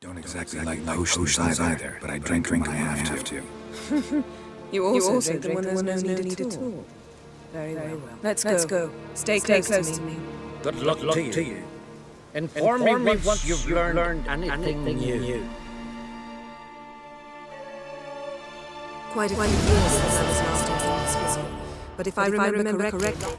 Don't exactly like potions either, but I drink when I have to. You also drink when there's no need at all. Very well. Let's go. Stay close to me. Good luck to you. Inform me once you've learned anything new. Quite a few years since I was last in this visit. But if I remember correctly...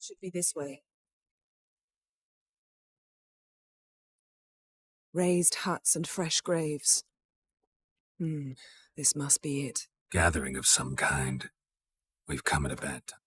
Should be this way. Raised huts and fresh graves. This must be it. Gathering of some kind. We've come at a bad time.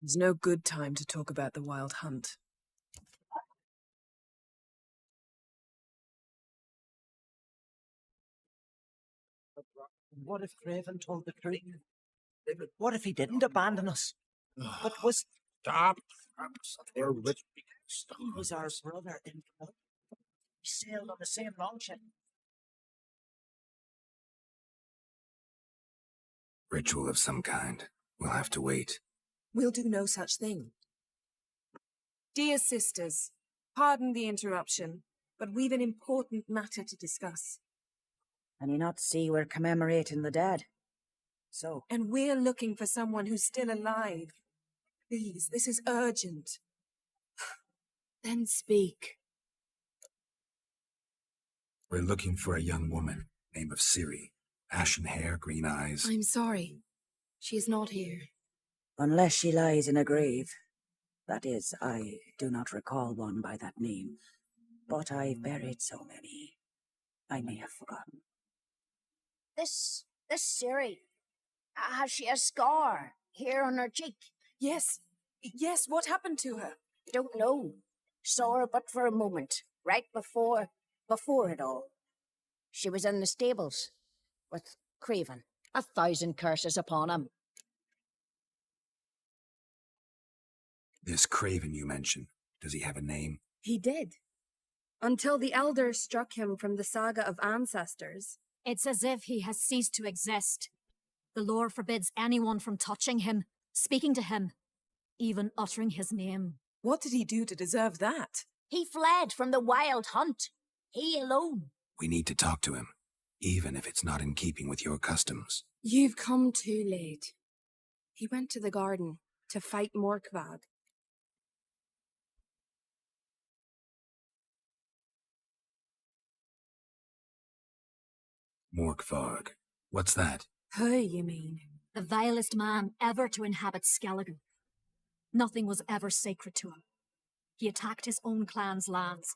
There's no good time to talk about the wild hunt. What if Craven told the truth? What if he didn't abandon us? But was... Stop. He was our brother in blood. We sailed on the same longship. Ritual of some kind. We'll have to wait. We'll do no such thing. Dear sisters, pardon the interruption, but we've an important matter to discuss. Can you not see we're commemorating the dead? So? And we're looking for someone who's still alive. Please, this is urgent. Then speak. We're looking for a young woman, name of Ciri. Ashen hair, green eyes. I'm sorry. She is not here. Unless she lies in a grave. That is, I do not recall one by that name. But I've buried so many. I may have forgotten. This Ciri, has she a scar here on her cheek? Yes, what happened to her? Don't know. Saw her but for a moment, right before it all. She was in the stables with Craven. 1,000 curses upon him. This Craven you mentioned, does he have a name? He did. Until the Elder struck him from the saga of ancestors. It's as if he has ceased to exist. The lore forbids anyone from touching him, speaking to him, even uttering his name. What did he do to deserve that? He fled from the wild hunt. He alone. We need to talk to him, even if it's not in keeping with your customs. You've come too late. He went to the garden to fight Morkvad. Morkvarg. What's that? Who, you mean? The vilest man ever to inhabit Skellige. Nothing was ever sacred to him. He attacked his own clan's lands.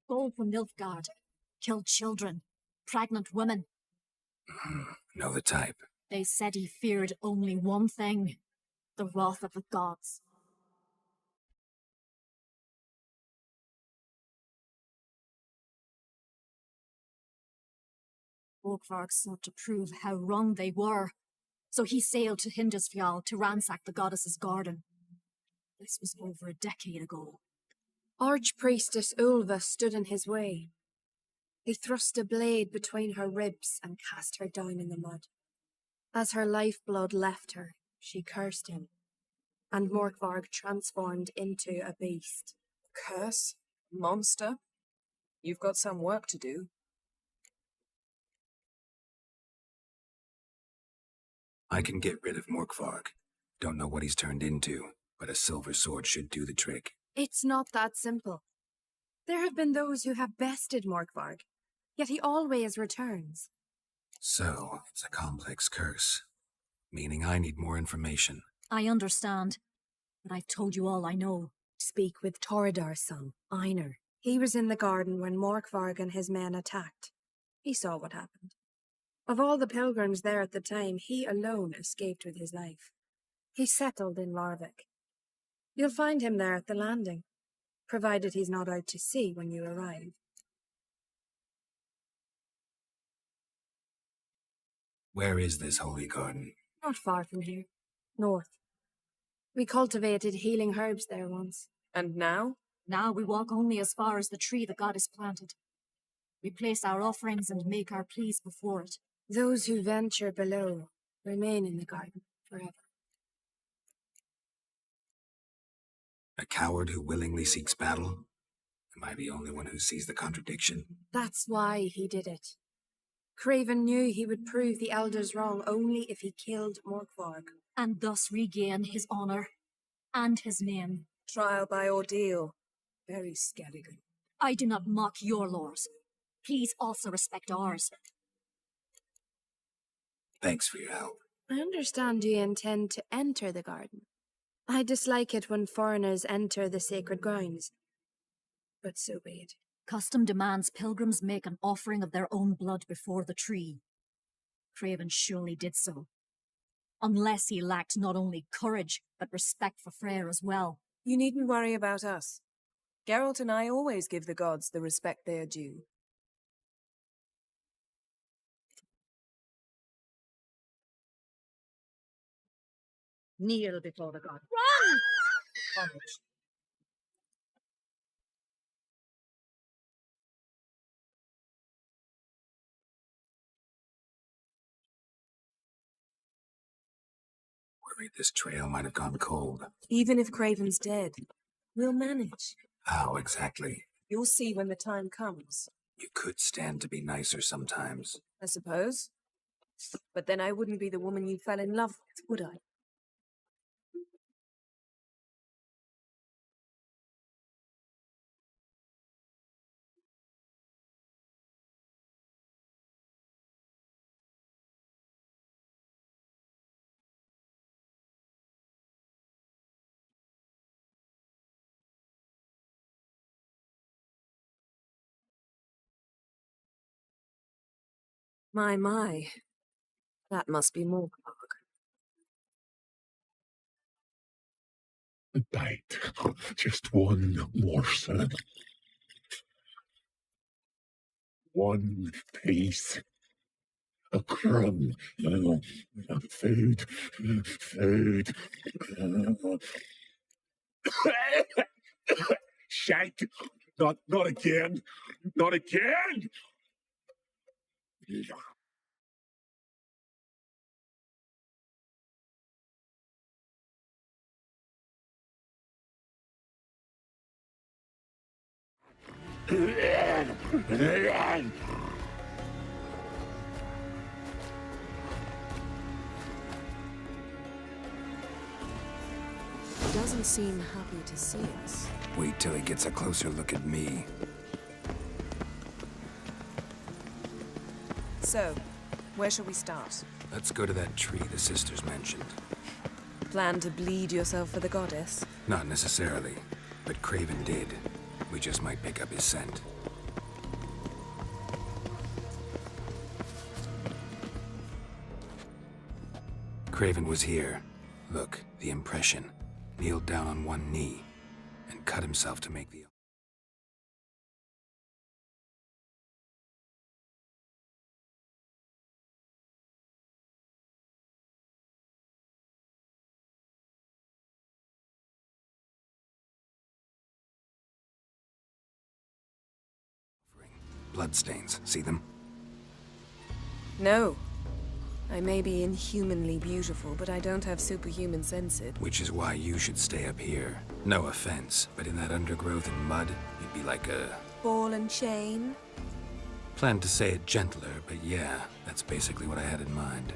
Stole from Nilfgaard, killed children, pregnant women. Know the type. They said he feared only one thing, the wrath of the gods. Borgvarg sought to prove how wrong they were, so he sailed to Hindisfjall to ransack the goddess's garden. This was over a decade ago. Archpriestess Ulva stood in his way. He thrust a blade between her ribs and cast her down in the mud. As her lifeblood left her, she cursed him, and Morkvarg transformed into a beast. Curse? Monster? You've got some work to do. I can get rid of Morkvarg. Don't know what he's turned into, but a silver sword should do the trick. It's not that simple. There have been those who have bested Morkvarg, yet he always returns. So, it's a complex curse. Meaning I need more information. I understand, but I've told you all I know. Speak with Torridar's son, Einar. He was in the garden when Morkvarg and his men attacked. He saw what happened. Of all the pilgrims there at the time, he alone escaped with his life. He settled in Larvik. You'll find him there at the landing, provided he's not out to sea when you arrive. Where is this holy garden? Not far from here. North. We cultivated healing herbs there once. And now? Now we walk only as far as the tree the goddess planted. We place our offerings and make our pleas before it. Those who venture below remain in the garden forever. A coward who willingly seeks battle? Am I the only one who sees the contradiction? That's why he did it. Craven knew he would prove the elders wrong only if he killed Morkvarg. And thus regain his honor and his name. Trial by ordeal. Very scary. I do not mock your laws. Please also respect ours. Thanks for your help. I understand you intend to enter the garden. I dislike it when foreigners enter the sacred grounds. But so be it. Custom demands pilgrims make an offering of their own blood before the tree. Craven surely did so. Unless he lacked not only courage, but respect for Freyr as well. You needn't worry about us. Geralt and I always give the gods the respect they are due. Kneel before the god. Run! Worried this trail might have gone cold. Even if Craven's dead, we'll manage. How exactly? You'll see when the time comes. You could stand to be nicer sometimes. I suppose. But then I wouldn't be the woman you fell in love with, would I? My. That must be Morkvarg. A bite. Just one morsel. One piece. A crumb. Food. Food. Shank. Not again. Not again. He doesn't seem happy to see us. Wait till he gets a closer look at me. So, where shall we start? Let's go to that tree the sisters mentioned. Plan to bleed yourself for the goddess? Not necessarily, but Craven did. We just might pick up his scent. Craven was here. Look, the impression. Kneeled down on one knee and cut himself to make the Bloodstains. See them? No. I may be inhumanly beautiful, but I don't have superhuman senses. Which is why you should stay up here. No offense, but in that undergrowth and mud, you'd be like a... Ball and chain? Planned to say it gentler, but yeah, that's basically what I had in mind.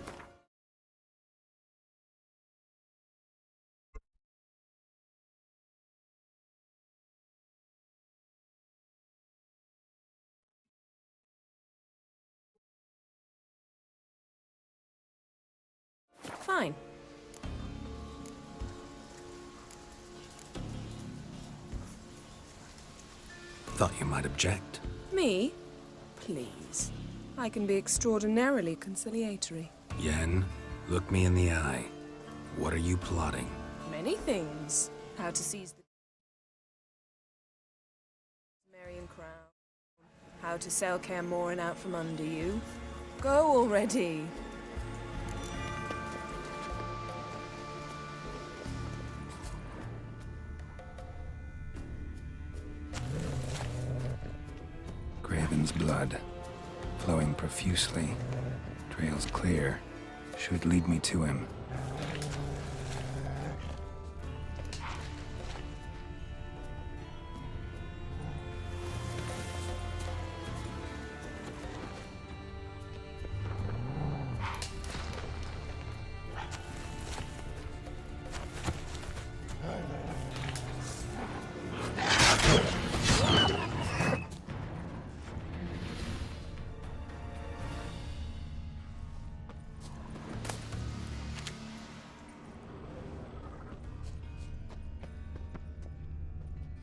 Fine. Thought you might object. Me? Please. I can be extraordinarily conciliatory. Yen, look me in the eye. What are you plotting? Many things. How to seize the Marian crown. How to sell Kaer Morhen out from under you. Go already. Craven's blood, flowing profusely. Trails clear. Should lead me to him.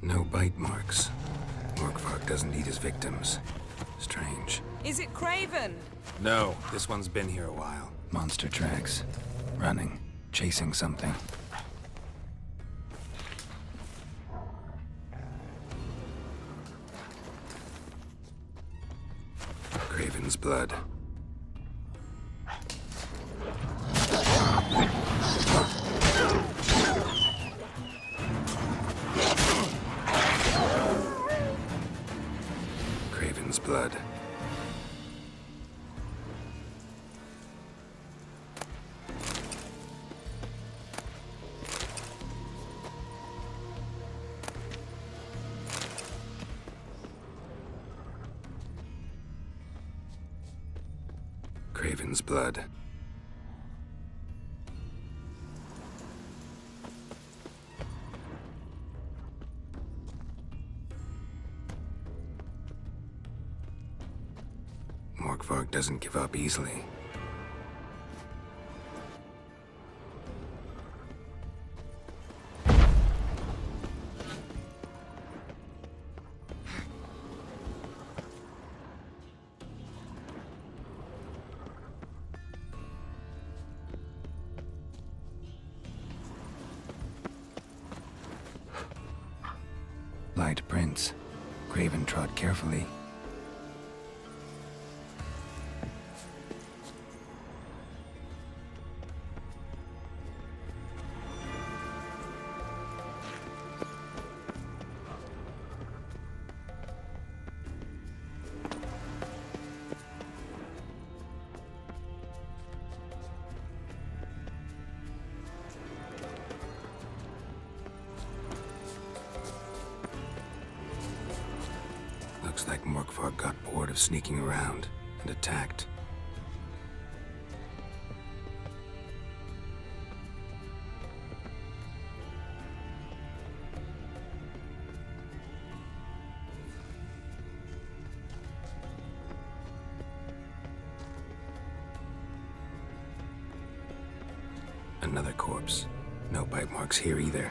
No bite marks. Morkvark doesn't eat his victims. Strange. Is it Craven? No, this one's been here a while. Monster tracks. Running. Chasing something. Craven's blood. Craven's blood. Craven's blood. Morkvark doesn't give up easily. Light prints. Craven trod carefully. Looks like Morkvark got bored of sneaking around and attacked. Another corpse. No bite marks here either.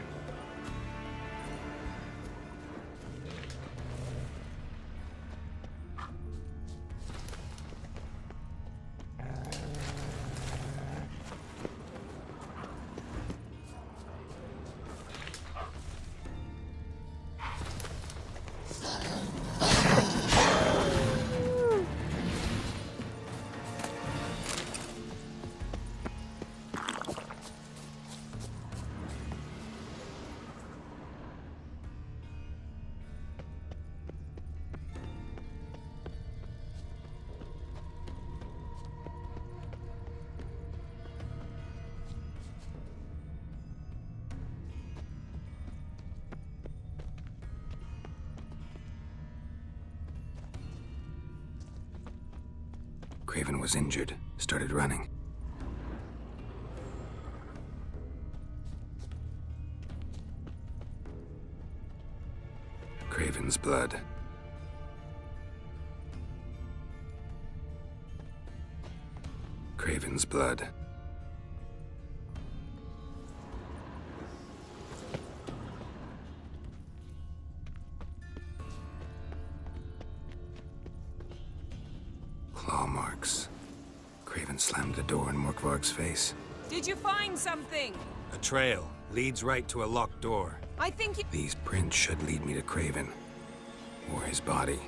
Craven was injured, started running. Craven's blood. Craven's blood. Claw marks. Craven slammed the door in Morkvarg's face. Did you find something? A trail leads right to a locked door. I think you... These prints should lead me to Craven. Or his body.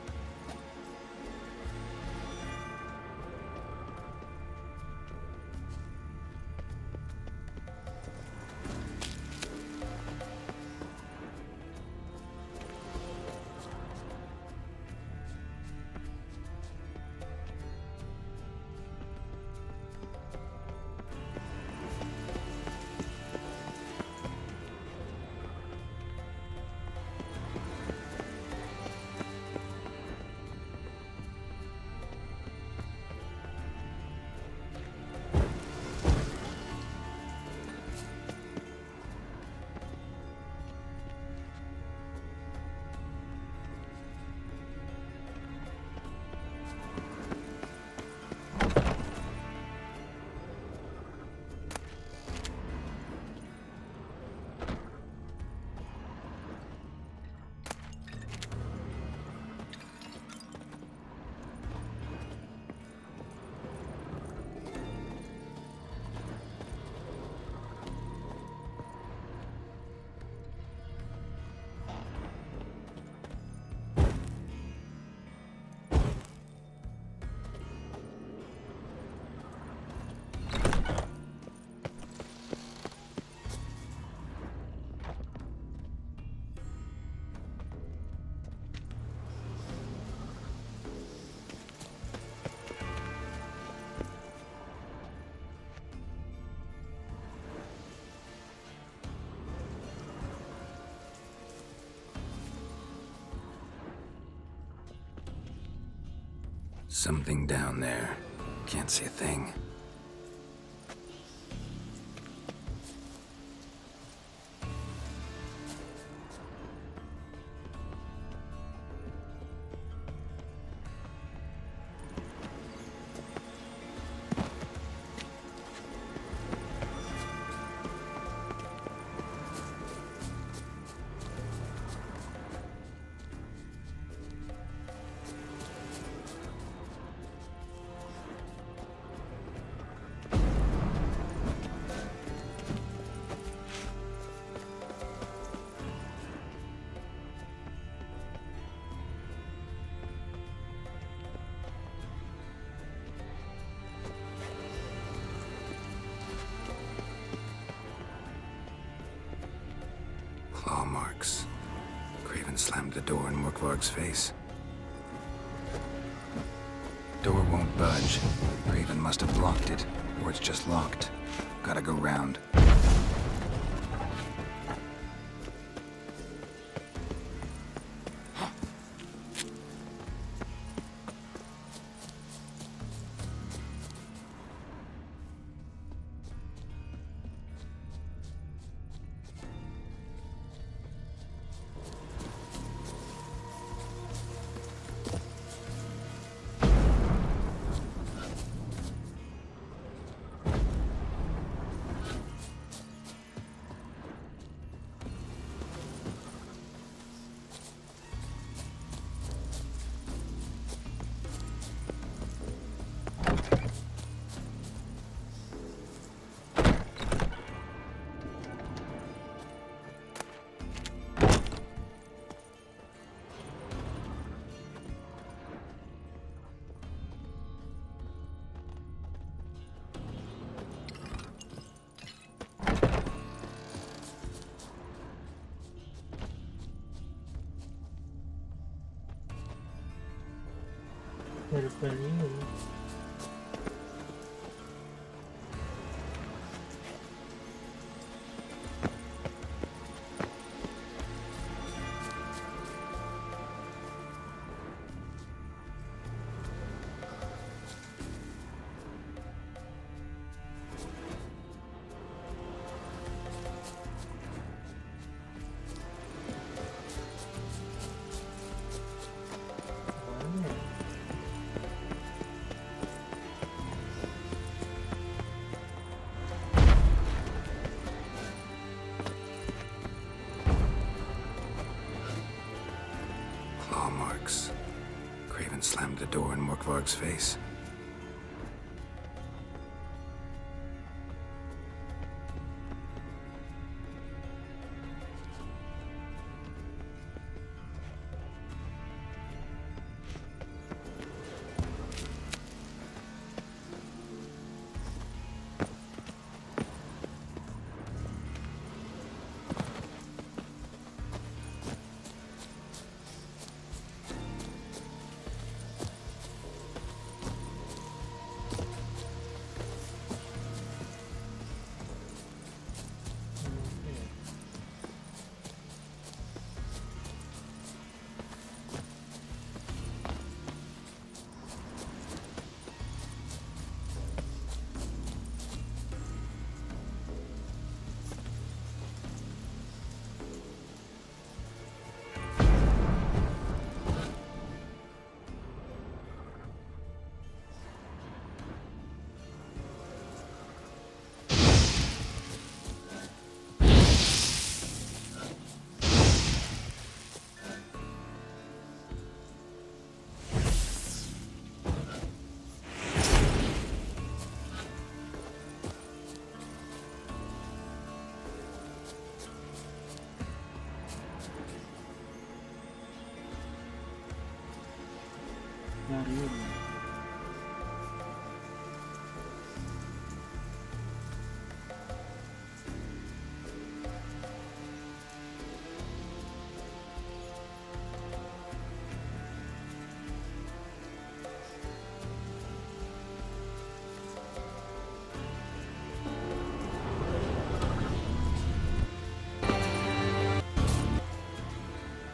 Something down there. Can't see a thing. Claw marks. Craven slammed the door in Morkvarg's face. Door won't budge. Craven must have blocked it, or it's just locked. Gotta go round. El peligro. Claw marks. Craven slammed the door in Morkvarg's face.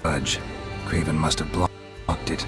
Budge. Craven must have blocked it.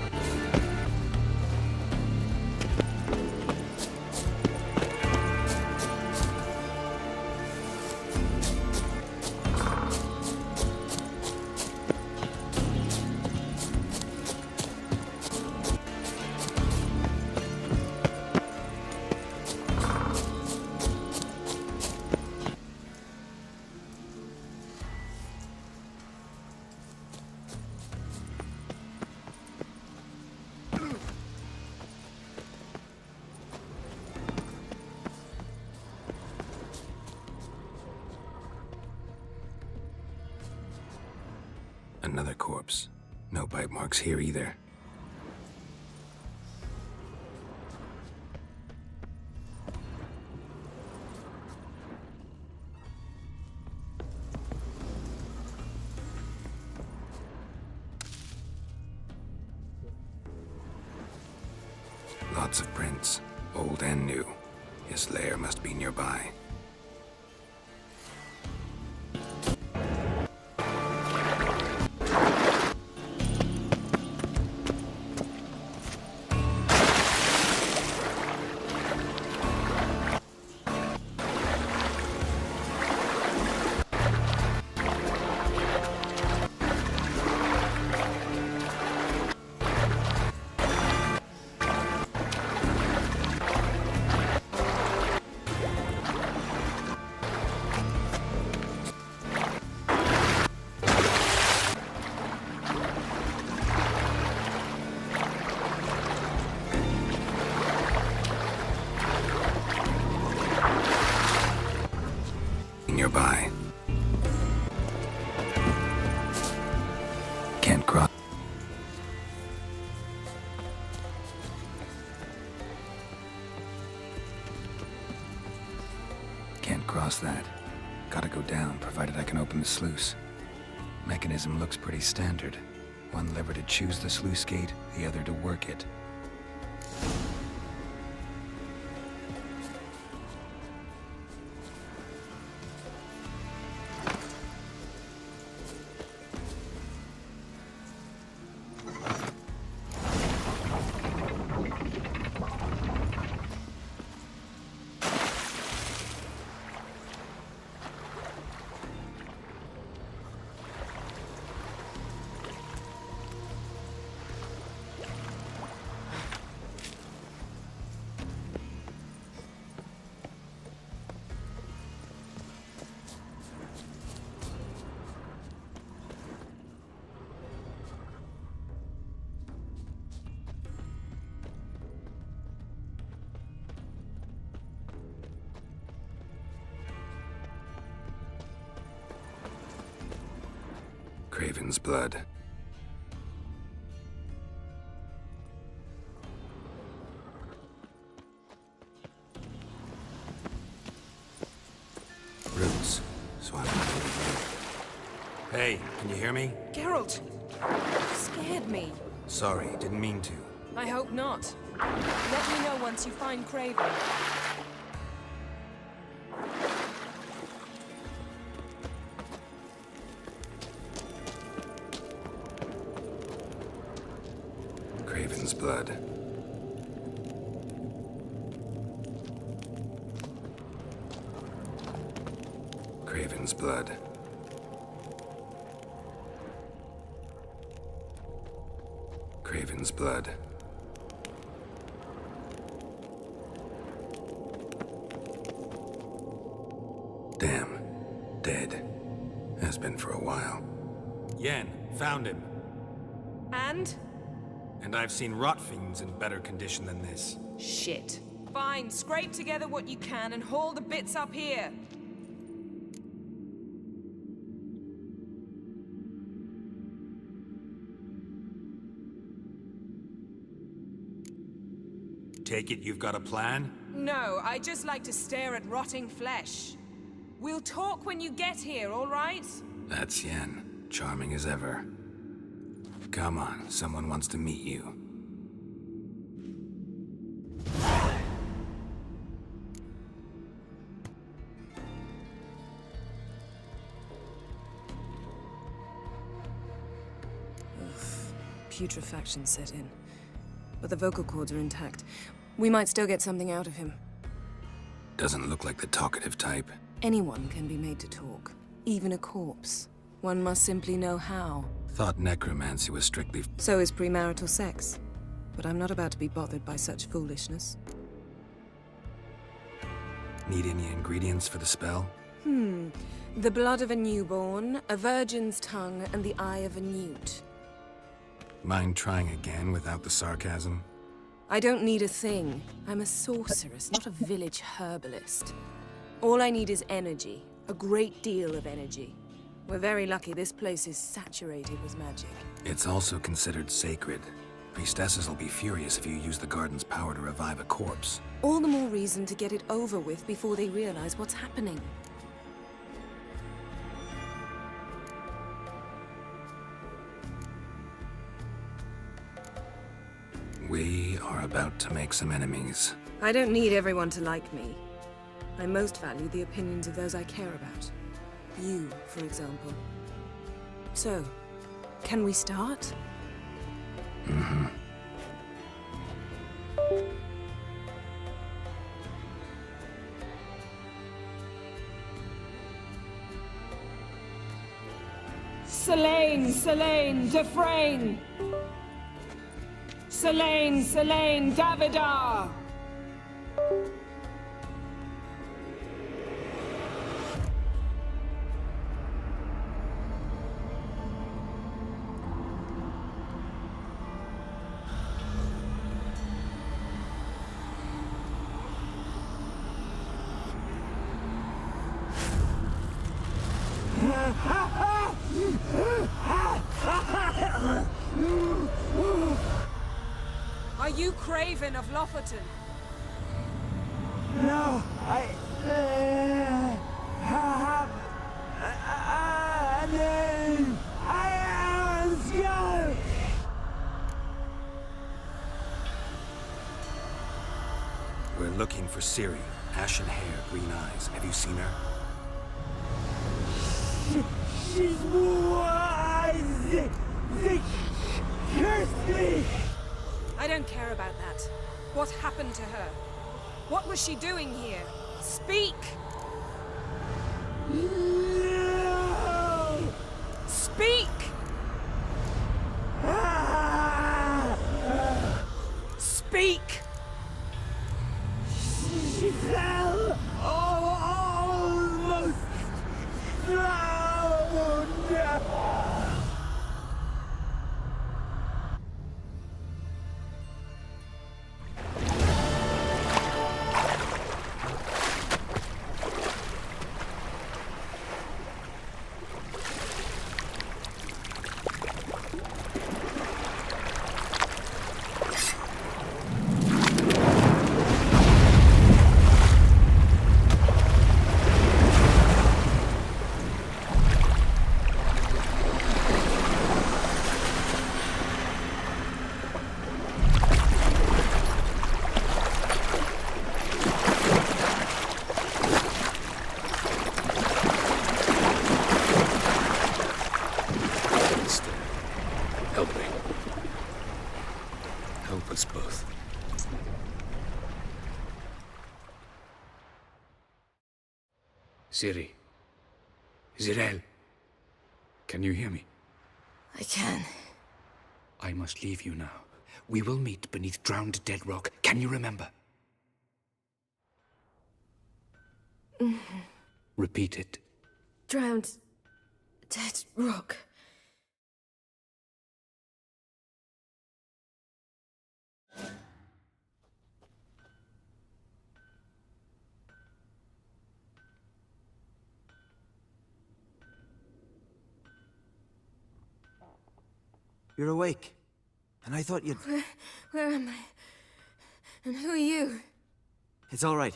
Another corpse. No bite marks here either. Lots of prints, old and new. His lair must be nearby. Nearby. Can't cross. Can't cross that. Gotta go down, provided I can open the sluice. Mechanism looks pretty standard. One lever to choose the sluice gate, the other to work it. Craven's blood. Roots. So I'm... Hey, can you hear me? Geralt! You scared me. Sorry, didn't mean to. I hope not. Let me know once you find Craven. Craven's blood. Craven's blood. Craven's blood. Damn. Dead. Has been for a while. Yen, found him. And? And I've seen rot fiends in better condition than this. Shit. Fine, scrape together what you can and haul the bits up here. Take it you've got a plan? No, I just like to stare at rotting flesh. We'll talk when you get here, all right? That's Yen. Charming as ever. Come on, someone wants to meet you. Putrefaction set in. But the vocal cords are intact. We might still get something out of him. Doesn't look like the talkative type. Anyone can be made to talk. Even a corpse. One must simply know how. Thought necromancy was strictly... So is premarital sex. But I'm not about to be bothered by such foolishness. Need any ingredients for the spell? The blood of a newborn, a virgin's tongue, and the eye of a newt. Mind trying again without the sarcasm? I don't need a thing. I'm a sorceress, not a village herbalist. All I need is energy. A great deal of energy. We're very lucky this place is saturated with magic. It's also considered sacred. Priestesses will be furious if you use the garden's power to revive a corpse. All the more reason to get it over with before they realize what's happening. We are about to make some enemies. I don't need everyone to like me. I most value the opinions of those I care about. You, for example. So, can we start? Mm-hmm. Selene, Defrain! Selene, Davidar! Are you Craven of Lofoten? No, I have a name. I am Skull. We're looking for Ciri. Ashen hair, green eyes. Have you seen her? She's wise. They cursed me. I don't care about that. What happened to her? What was she doing here? Speak! No. Speak! Speak! She fell almost drowned. help us both. Siri. Zirel. Can you hear me? I can. I must leave you now. We will meet beneath drowned dead rock. Can you remember? Repeat it. Drowned. Dead rock. You're awake. And I thought you'd... Where am I? And who are you? It's all right.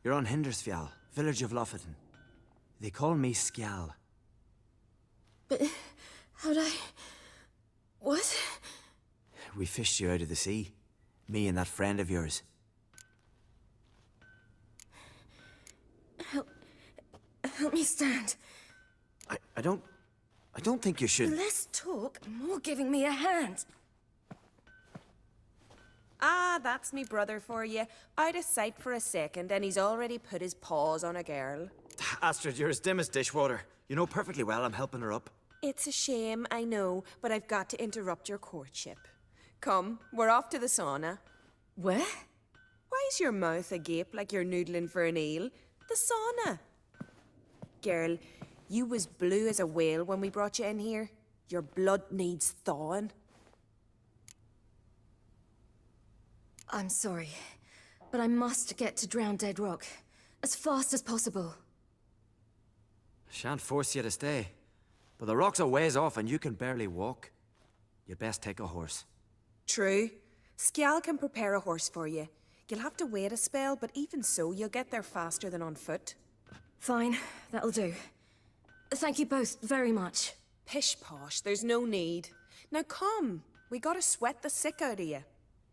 You're on Hindersfjall, village of Lofoten. They call me Skjal. But how'd I... What? We fished you out of the sea. Me and that friend of yours. Help me stand. I don't think you should... Less talk, more giving me a hand. Ah, that's me brother for you. Out of sight for a second, and he's already put his paws on a girl. Astrid, you're as dim as dishwater. You know perfectly well I'm helping her up. It's a shame, I know, but I've got to interrupt your courtship. Come, we're off to the sauna. Where? Why's your mouth agape like you're noodling for an eel? The sauna. Girl, you was blue as a whale when we brought you in here. Your blood needs thawing. I'm sorry, but I must get to Drowned Dead Rock as fast as possible. Shan't force you to stay. But the rock's a ways off and you can barely walk. You'd best take a horse. True. Skjal can prepare a horse for you. You'll have to wait a spell, but even so, you'll get there faster than on foot. Fine, that'll do. Thank you both very much. Pish posh, there's no need. Now come, we gotta sweat the sick out of you.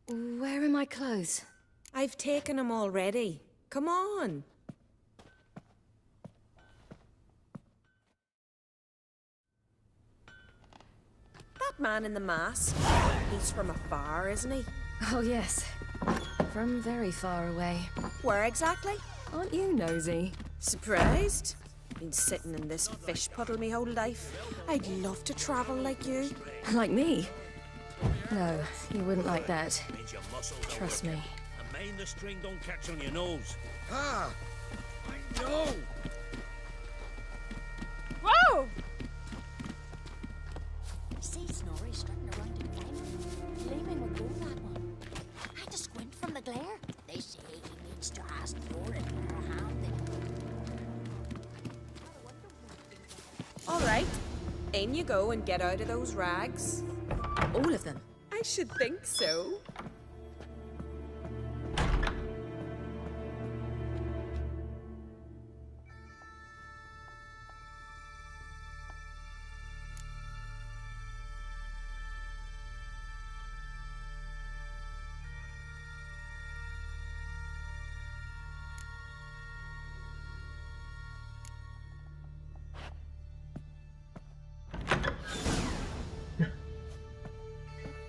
Where are my clothes? I've taken them already. Come on. That man in the mask, he's from afar, isn't he? Oh yes, from very far away. Where exactly? Aren't you nosy? Surprised? Been sitting in this fish puddle me whole life. I'd love to travel like you. Like me? No, you wouldn't like that. Trust me. And mind the string don't catch on your nose. Ah! I know! Whoa! See Snorri strutting around in fine. Leaving would go that one. I had to squint from the glare. They say he needs to ask for it for a hand. All right, in you go and get out of those rags. All of them? I should think so.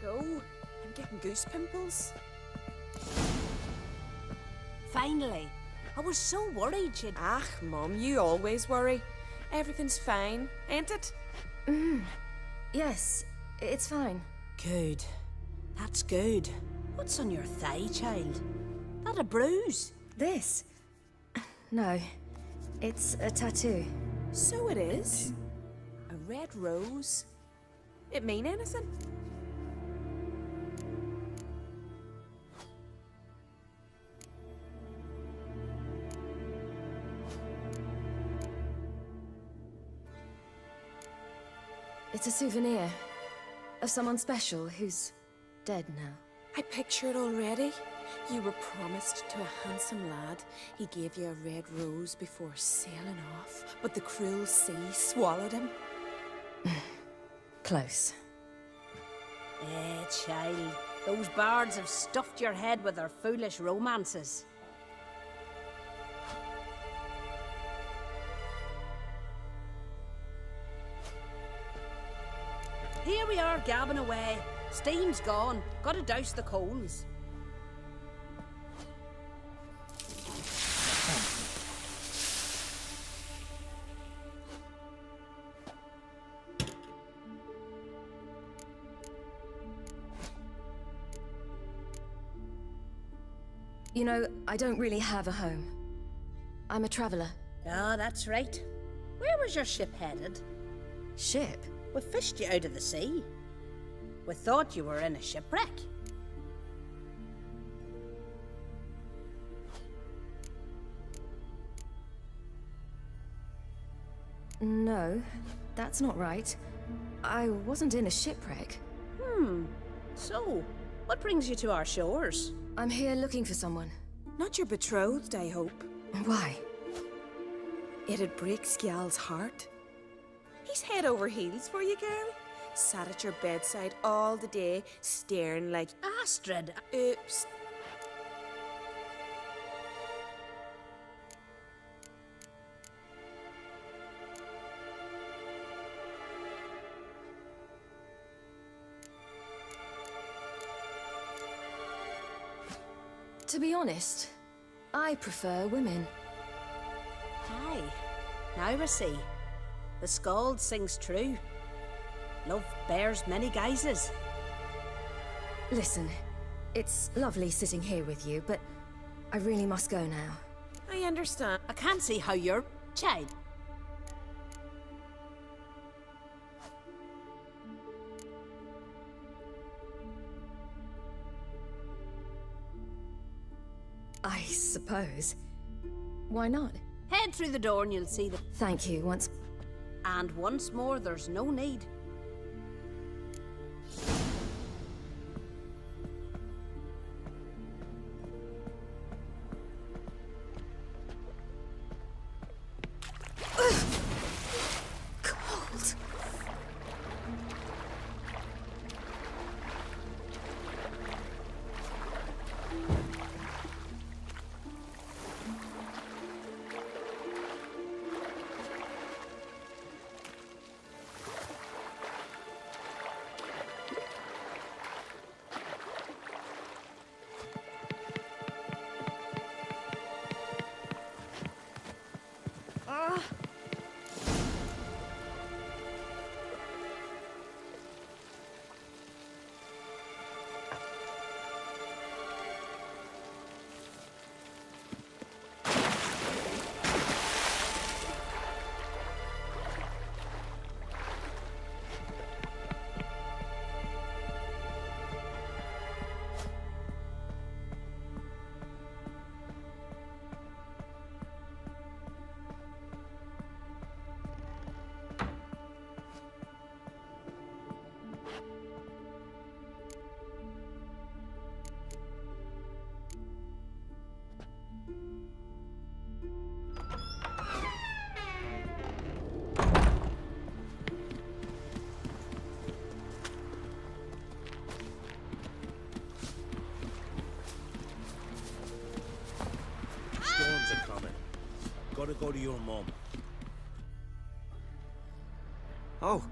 I'm getting goose pimples. Finally. I was so worried she'd... Ah, Mum, you always worry. Everything's fine, ain't it? Yes, it's fine. Good. That's good. What's on your thigh, child? That a bruise? This? No, it's a tattoo. So it is. A red rose. It mean anything? It's a souvenir of someone special who's dead now. I picture it already. You were promised to a handsome lad. He gave you a red rose before sailing off, but the cruel sea swallowed him. Close. Child. Those bards have stuffed your head with their foolish romances. Here we are gabbing away. Steam's gone. Gotta douse the coals. You know, I don't really have a home. I'm a traveler. Ah, that's right. Where was your ship headed? Ship? We fished you out of the sea. We thought you were in a shipwreck. No, that's not right. I wasn't in a shipwreck. So, what brings you to our shores? I'm here looking for someone. Not your betrothed, I hope. Why? It'd break Skjal's heart. He's head over heels for you, girl. Sat at your bedside all the day, staring like... Astrid! Oops. To be honest, I prefer women. Aye. Now I see. The Skald sings true. Love bears many guises. Listen, it's lovely sitting here with you, but I really must go now. I understand. I can't see how you're... child. I suppose. Why not? Head through the door and you'll see the... Thank you once... And once more, there's no need. Cold. Storms are coming. Gotta go to your mum. Oh,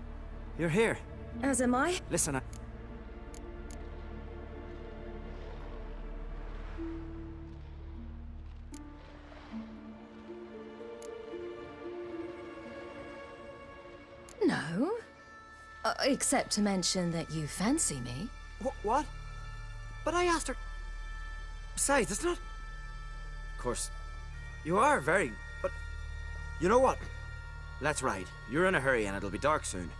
you're here. As am I. Listen, No. Except to mention that you fancy me. What? But I asked her... Besides, it's not... Of course, you are very... But... You know what? Let's ride. You're in a hurry and it'll be dark soon.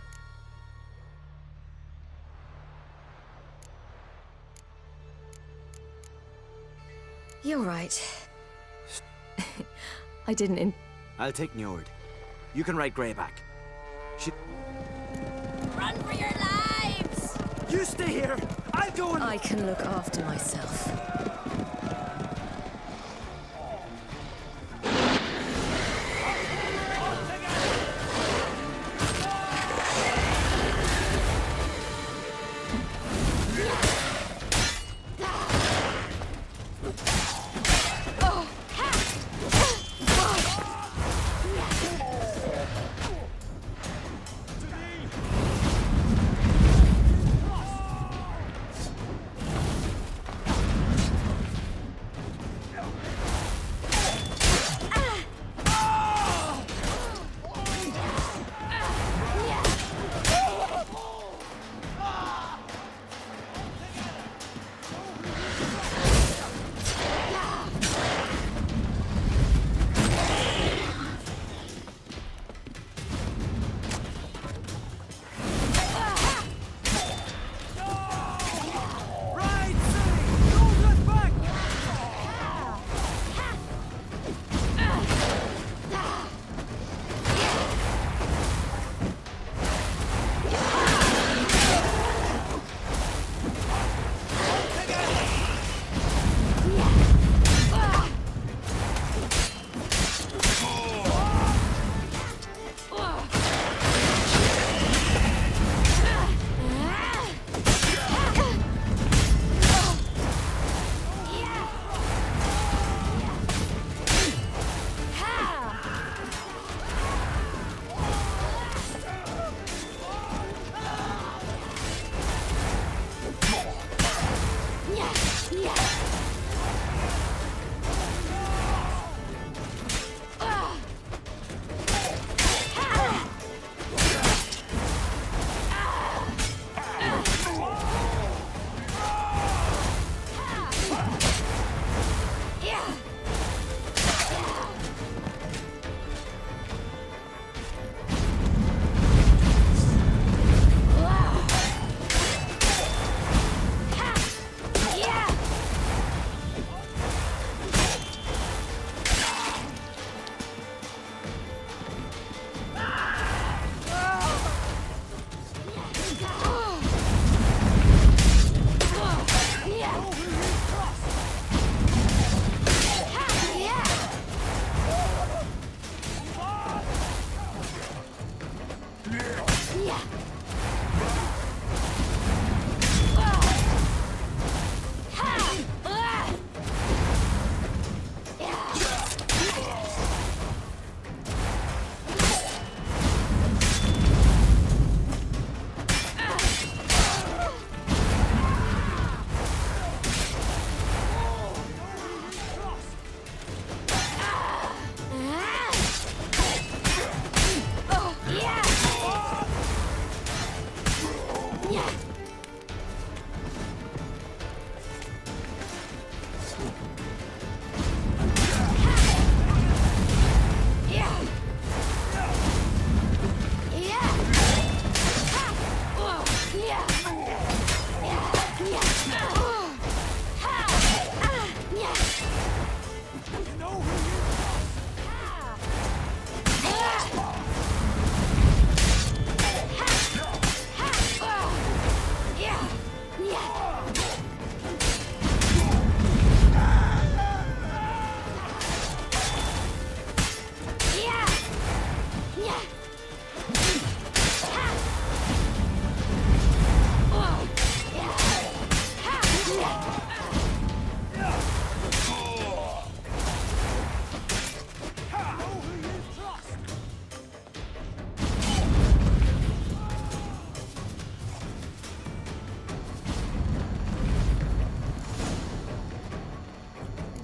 You're right. I didn't I'll take Njord. You can ride Greyback. Run for your lives! You stay here! I'll go and... I can look after myself.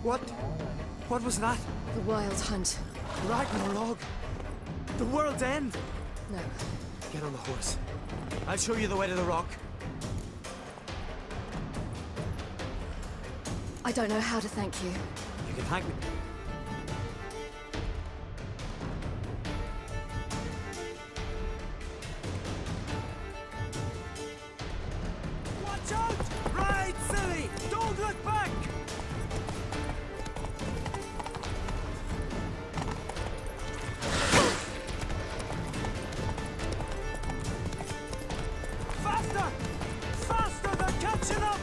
What was that? The Wild Hunt. Ragnarok? The world's end? No. Get on the horse. I'll show you the way to the rock. I don't know how to thank you. You can thank me. Watch out! Ride, silly! Don't look back! Faster! Faster! They're catching up!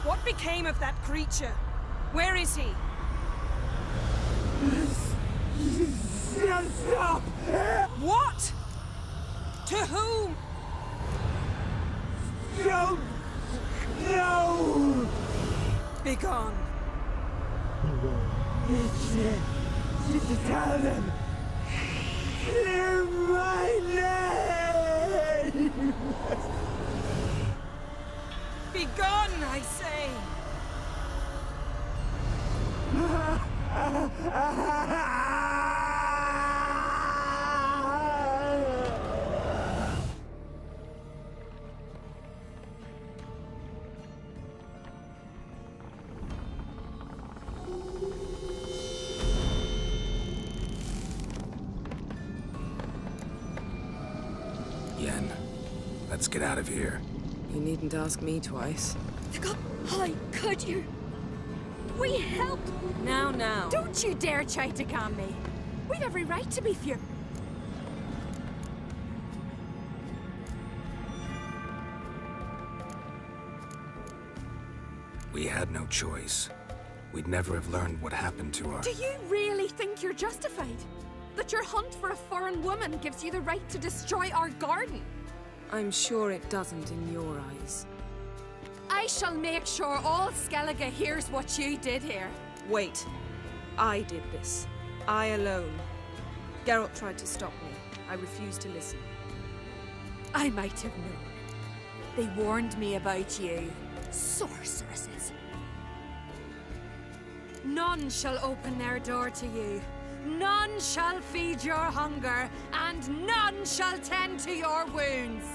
What became of that creature? Where is he? Stop! What? To whom? Don't! No! Begone. Tell them! Clear my name! Begone, I say! Yen, let's get out of here. You needn't ask me twice. How could you? We helped. Now. Don't you dare try to calm me. We've every right to be furious. We had no choice. We'd never have learned what happened to our... Do you really think you're justified? That your hunt for a foreign woman gives you the right to destroy our garden? I'm sure it doesn't in your eyes. I shall make sure all Skellige hears what you did here. Wait. I did this. I alone. Geralt tried to stop me. I refused to listen. I might have known. They warned me about you. Sorceresses. None shall open their door to you. None shall feed your hunger, and none shall tend to your wounds.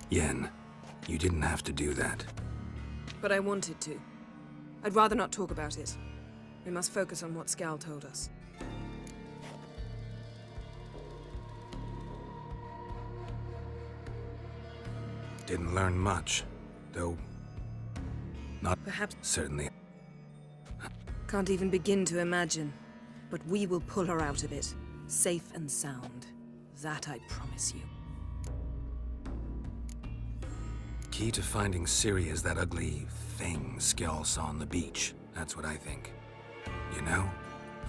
Yen, you didn't have to do that. But I wanted to. I'd rather not talk about it. We must focus on what Scal told us. Didn't learn much, though not Perhaps. certainly. Can't even begin to imagine. But we will pull her out of it, safe and sound. That I promise you. Key to finding Ciri is that ugly thing Skjall saw on the beach. That's what I think. You know,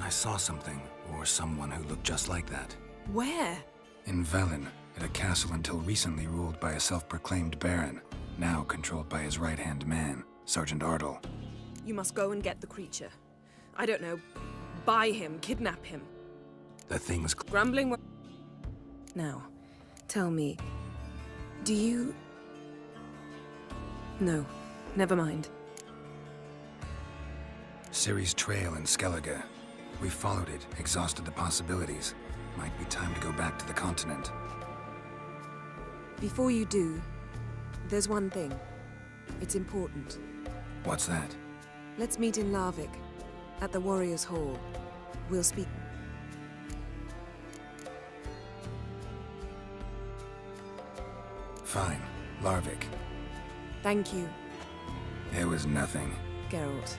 I saw something, or someone who looked just like that. Where? In Velen, at a castle until recently ruled by a self-proclaimed baron, now controlled by his right-hand man, Sergeant Ardle. You must go and get the creature. I don't know. Buy him, kidnap him. The thing's Grumbling. Now, tell me, do you... No, never mind. Ciri's trail in Skellige. We followed it, exhausted the possibilities. Might be time to go back to the continent. Before you do, there's one thing. It's important. What's that? Let's meet in Larvik, at the Warriors' Hall. We'll speak. Fine. Larvik. Thank you, It was nothing. Geralt.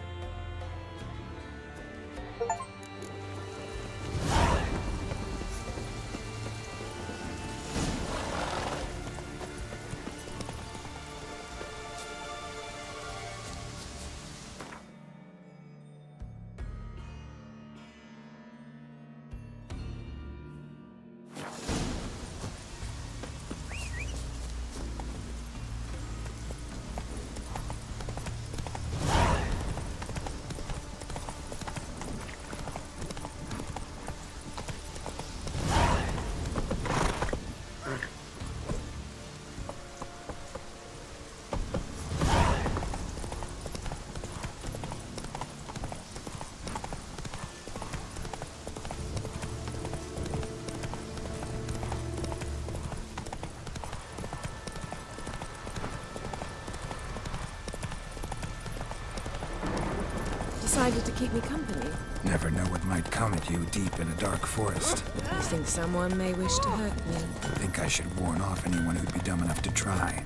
Decided to keep me company? Never know what might come at you deep in a dark forest. I think someone may wish to hurt me. I think I should warn off anyone who'd be dumb enough to try.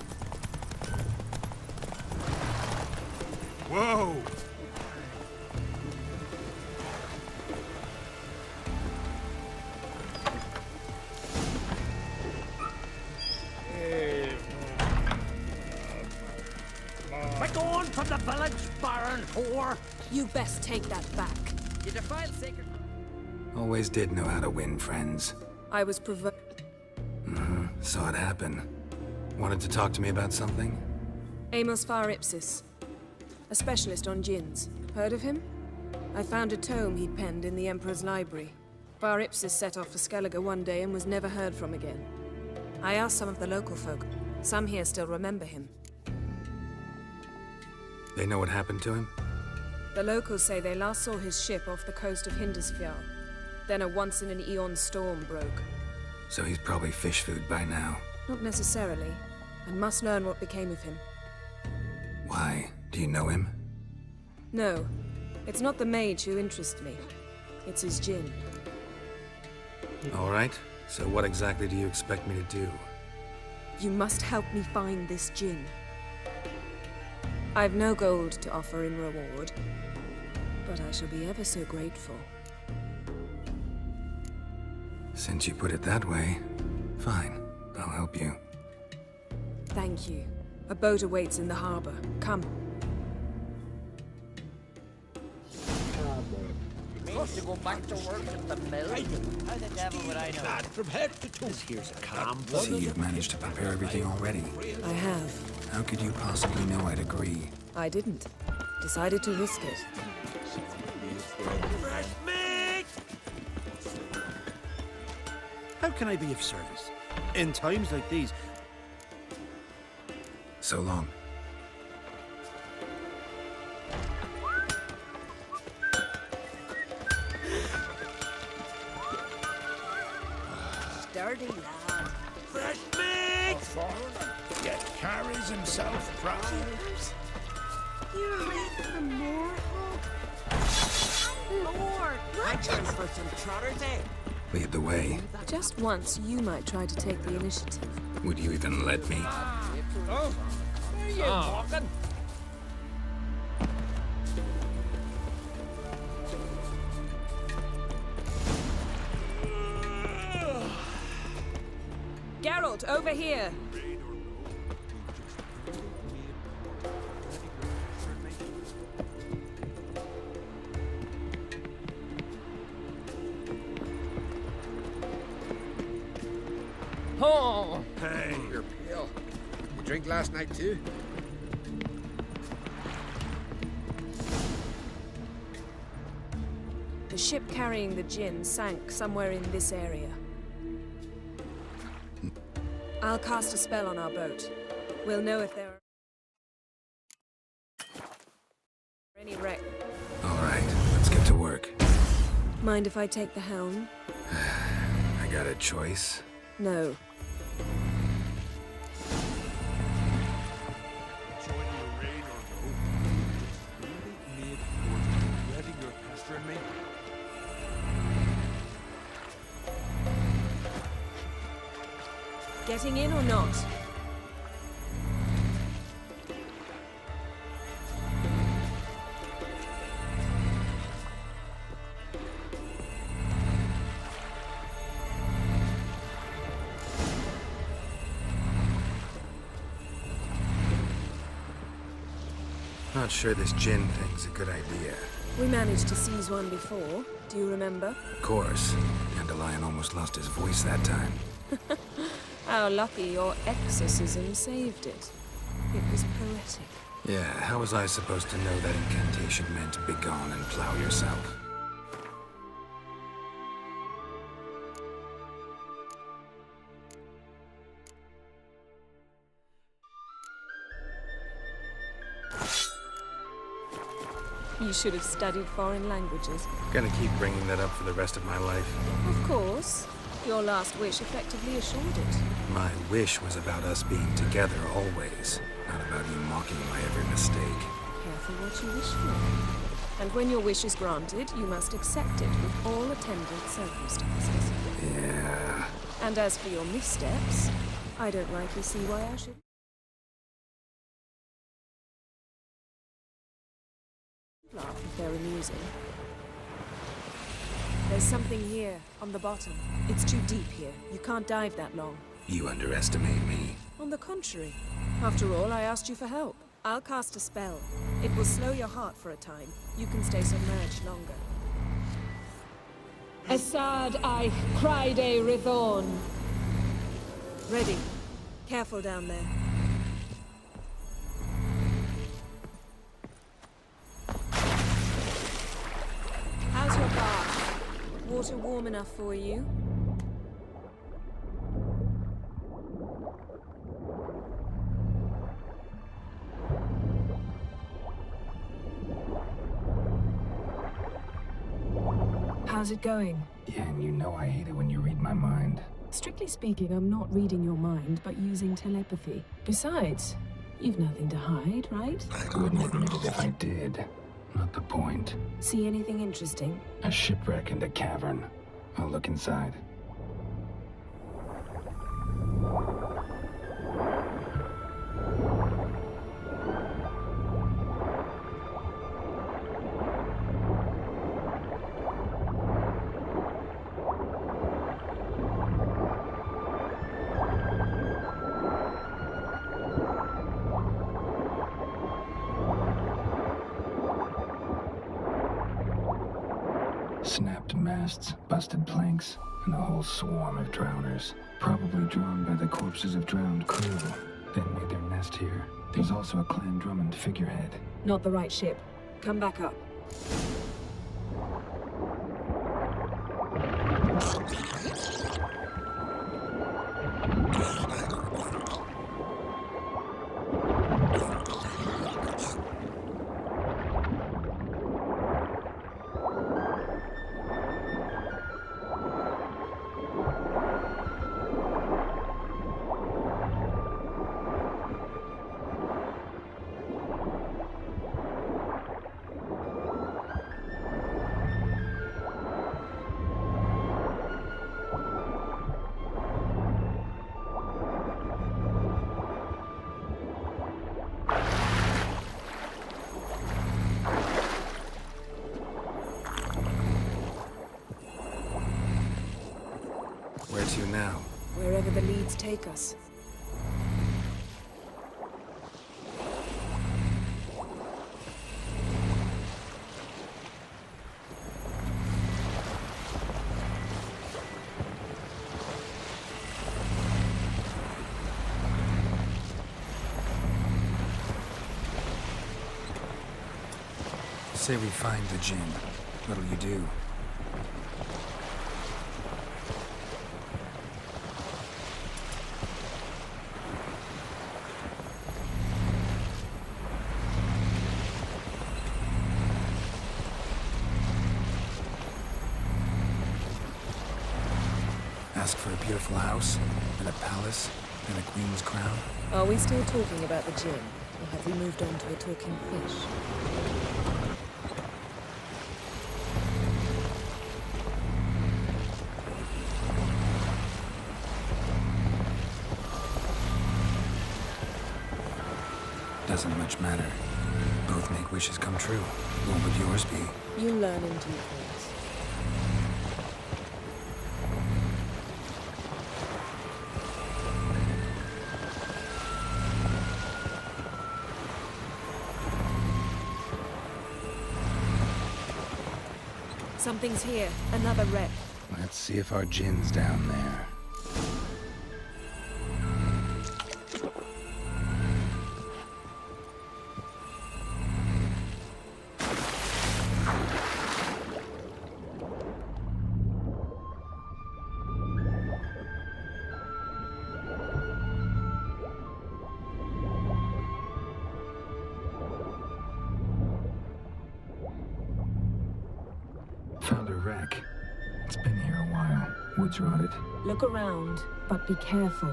Whoa! We're going from the village, Baron whore! You best take that back. You defile sacred... Always did know how to win, friends. I was provoked. Saw it happen. Wanted to talk to me about something? Amos Far Ipsis. A specialist on djinns. Heard of him? I found a tome he'd penned in the Emperor's library. Far Ipsis set off for Skellige one day and was never heard from again. I asked some of the local folk. Some here still remember him. They know what happened to him? The locals say they last saw his ship off the coast of Hindisfjall. Then a once-in-an-eon storm broke. So he's probably fish food by now. Not necessarily. I must learn what became of him. Why? Do you know him? No, it's not the mage who interests me. It's his djinn. All right. So what exactly do you expect me to do? You must help me find this djinn. I've no gold to offer in reward, but I shall be ever so grateful. Since you put it that way, fine. I'll help you. Thank you. A boat awaits in the harbor. Come. Supposed to go back to work at the mill? How the devil would I know? Lad from head to toe. This here's a calm See, you've managed to prepare everything already. I have. How could you possibly know I'd agree? I didn't. Decided to risk it. fresh meat! How can I be of service? In times like these, So long. Dirty lad. fresh meat! A foreigner, yet carries himself proud. You're ready for more Lord, My turn for some trotters, eh? Lead the way. Just once, you might try to take the initiative. Would you even let me? Oh, where are you walking? Geralt, over here! Oh, Hey. You're pale. You drink last night too? The ship carrying the gin sank somewhere in this area. I'll cast a spell on our boat. We'll know if there are any wreck. All right, let's get to work. Mind if I take the helm? I got a choice. No. Join your raid or no? Really made for letting your pestering me? Getting in or not? Not sure this gin thing's a good idea. We managed to seize one before. Do you remember? Of course. Dandelion almost lost his voice that time. How lucky your exorcism saved it. It was poetic. Yeah, how was I supposed to know that incantation meant begone and plow yourself? You should have studied foreign languages. Gonna keep bringing that up for the rest of my life. Of course. Your last wish effectively assured it. My wish was about us being together always, not about you mocking my every mistake. Careful what you wish for. And when your wish is granted, you must accept it with all attendant circumstances. Yeah. And as for your missteps, I don't rightly see why I should laugh if they're amusing. There's something here, on the bottom. It's too deep here. You can't dive that long. You underestimate me. On the contrary. After all, I asked you for help. I'll cast a spell. It will slow your heart for a time. You can stay submerged longer. Assad I Cryde Rithorn. Ready. Careful down there. How's your bath? Water warm enough for you? How's it going? Yeah, and you know I hate it when you read my mind. Strictly speaking, I'm not reading your mind, but using telepathy. Besides, you've nothing to hide, right? I wouldn't admit it if I did. Not the point. See anything interesting? A shipwreck and a cavern. I'll look inside. Snapped masts, busted planks, and a whole swarm of drowners. Probably drawn by the corpses of drowned crew. Then made their nest here. There's also a Clan Drummond figurehead. Not the right ship. Come back up. the leads take us. Say we find the Jinn. What'll you do? Ask for a beautiful house, and a palace, and a queen's crown? Are we still talking about the Jinn, or have we moved on to a talking fish? Doesn't much matter. Both make wishes come true. What would yours be? You learn in due course. Something's here. Another wreck. Let's see if our Jinn's down there. Found a wreck. It's been here a while. Wood's rotted. Look around, but be careful.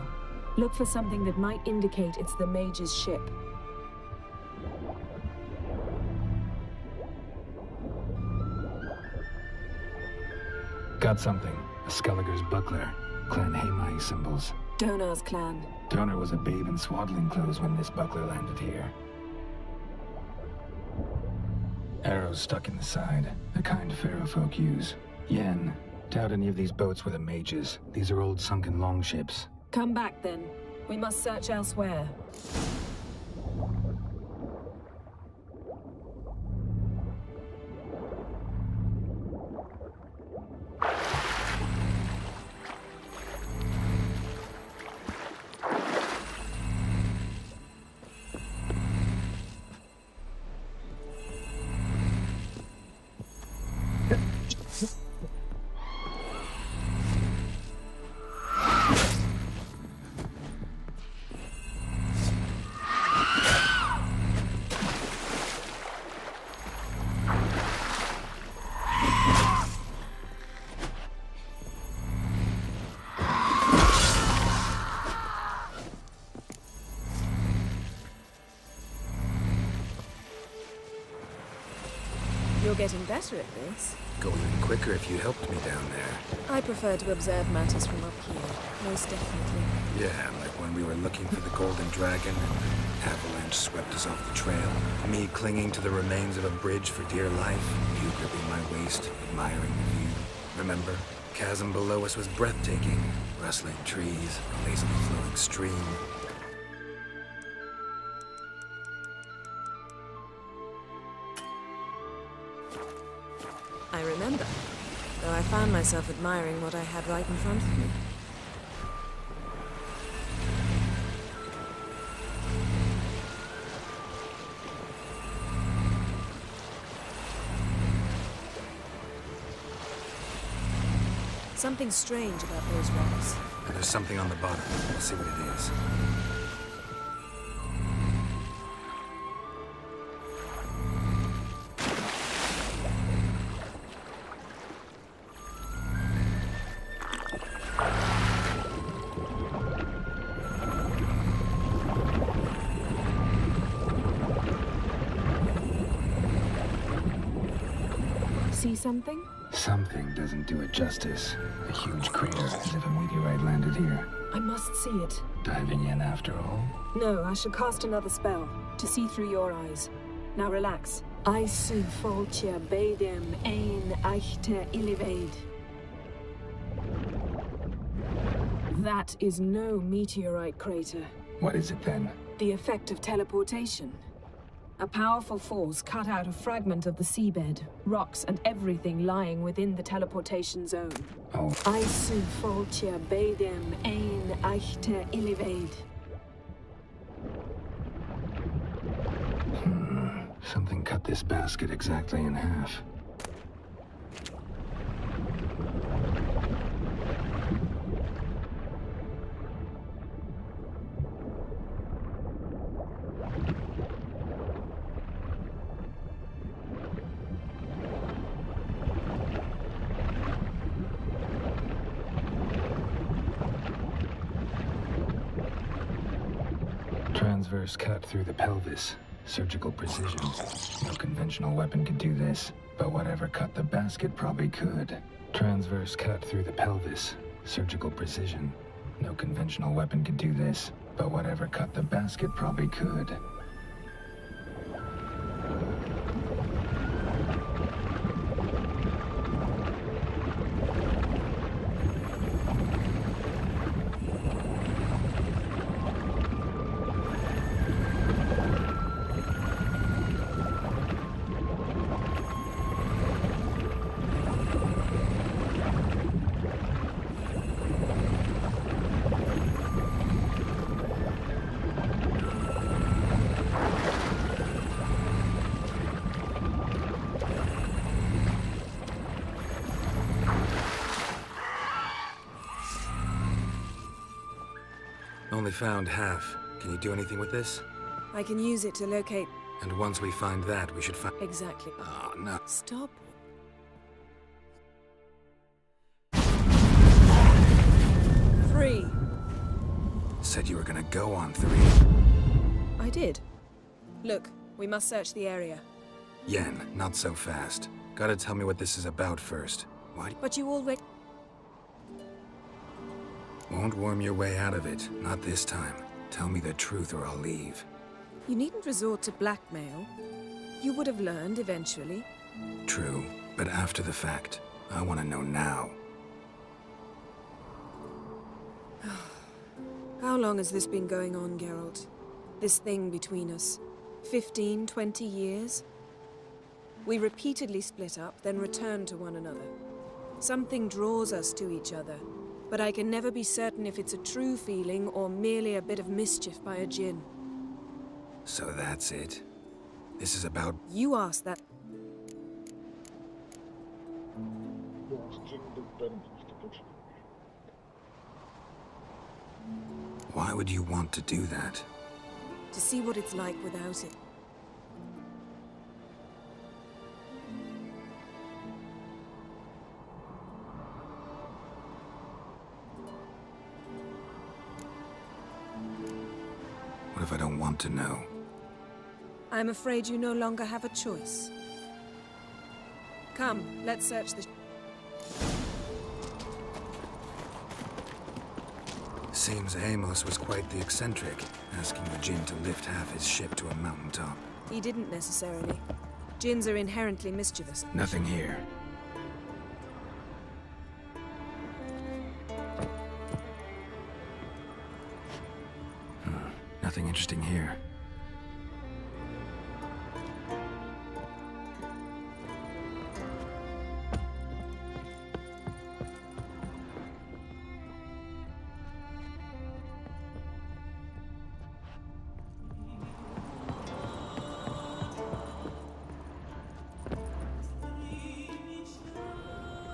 Look for something that might indicate it's the mage's ship. Got something. A Skelliger's buckler. Clan Hamai symbols. Donar's clan. Donar was a babe in swaddling clothes when this buckler landed here. Arrows stuck in the side, the kind pharaoh folk use. Yen, doubt any of these boats were the mages. These are old sunken longships. Come back then. We must search elsewhere. You're getting better at this. Go even quicker if you helped me down there. I prefer to observe matters from up here, most definitely. Yeah, like when we were looking for the Golden Dragon and the avalanche swept us off the trail. Me clinging to the remains of a bridge for dear life. You gripping my waist, admiring the view. Remember? Chasm below us was breathtaking. Rustling trees, a lazily flowing stream. I remember, though I found myself admiring what I had right in front of me. Something strange about those rocks. And there's something on the bottom. We'll see what it is. See something? Something doesn't do it justice. A huge crater, as if a meteorite landed here. I must see it. Diving in after all? No, I shall cast another spell, to see through your eyes. Now relax. I sud foltja beidem ein echte ilivaid. That is no meteorite crater. What is it then? The effect of teleportation. A powerful force cut out a fragment of the seabed, rocks and everything lying within the teleportation zone. Oh. Isu foltia bedem ein eichte illivaid. Something cut this basket exactly in half. Transverse cut through the pelvis. Surgical precision. No conventional weapon could do this, but whatever cut the basket probably could. Transverse cut through the pelvis. Surgical precision. No conventional weapon could do this, but whatever cut the basket probably could. Only found half. Can you do anything with this? I can use it to locate... And once we find that, we should find... Exactly. Oh, no. Stop. 3. Said you were gonna go on 3. I did. Look, we must search the area. Yen, not so fast. Gotta tell me what this is about first. Why? But you already... Won't worm your way out of it. Not this time. Tell me the truth or I'll leave. You needn't resort to blackmail. You would have learned eventually. True, but after the fact. I want to know now. How long has this been going on, Geralt? This thing between us? 15, 20 years? We repeatedly split up, then returned to one another. Something draws us to each other, but I can never be certain if it's a true feeling or merely a bit of mischief by a djinn. So that's it. This is about... You asked that... Why would you want to do that? To see what it's like without it. What if I don't want to know? I'm afraid you no longer have a choice. Come, let's search the... Seems Amos was quite the eccentric, asking the djinn to lift half his ship to a mountaintop. He didn't necessarily. Djinns are inherently mischievous. Nothing here. Nothing interesting here.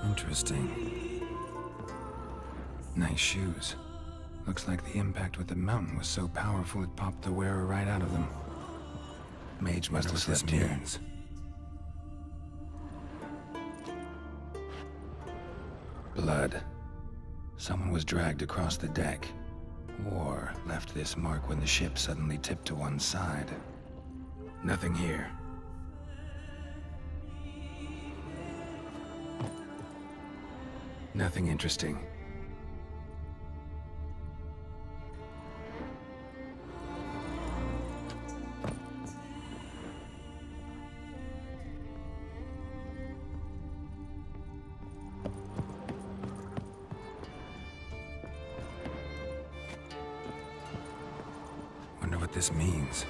Interesting. Nice shoes. Looks like the impact with the mountain was so powerful it popped the wearer right out of them. Mage must have slept here. Blood. Someone was dragged across the deck. Or left this mark when the ship suddenly tipped to one side. Nothing here. Nothing interesting. this means.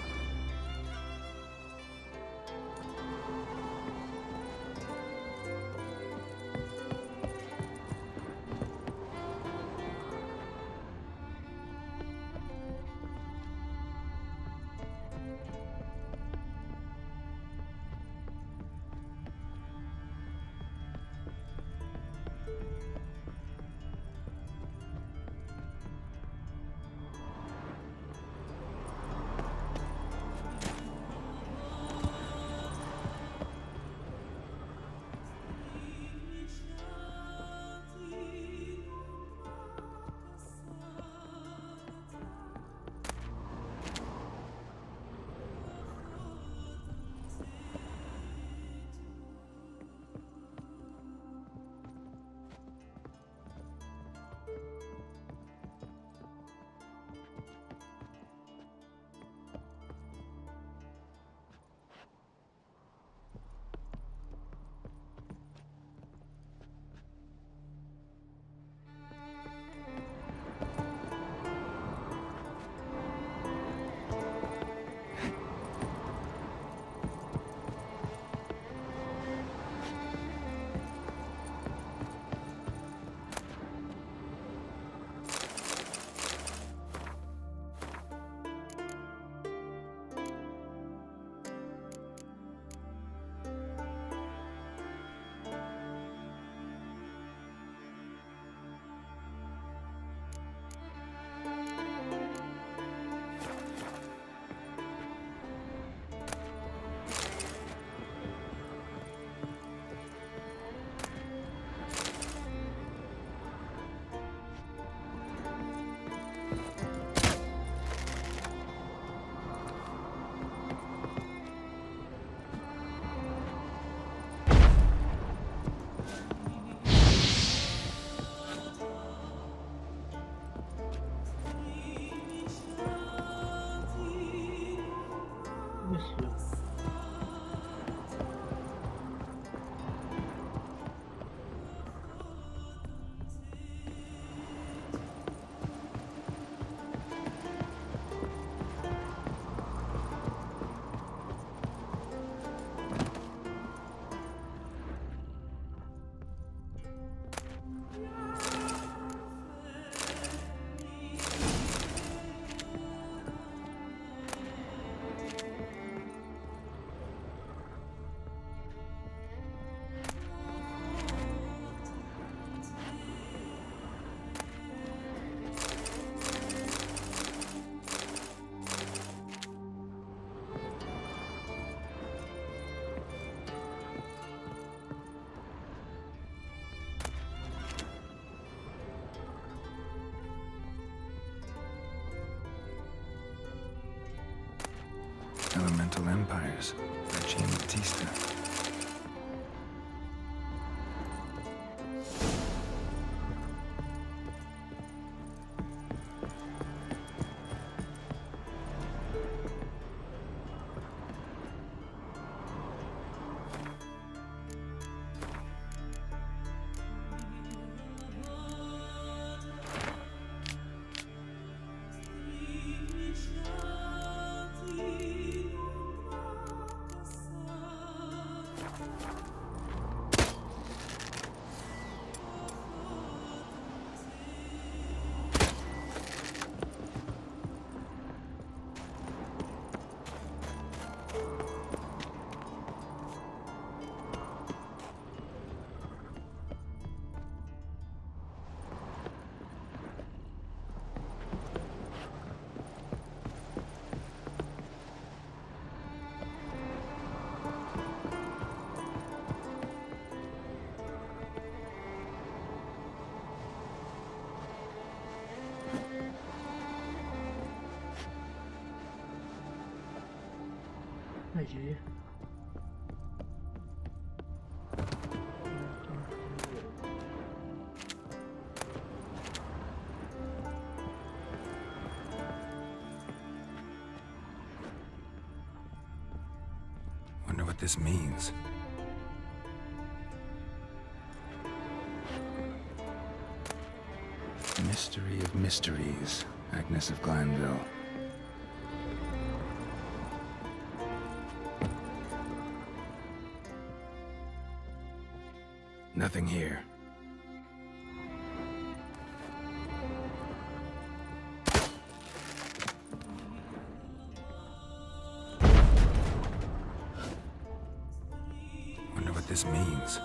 Elemental Empires by Jean Batista. Allí. Wonder what this means. Mystery of mysteries, Agnes of Glanville. Nothing here. Wonder what this means.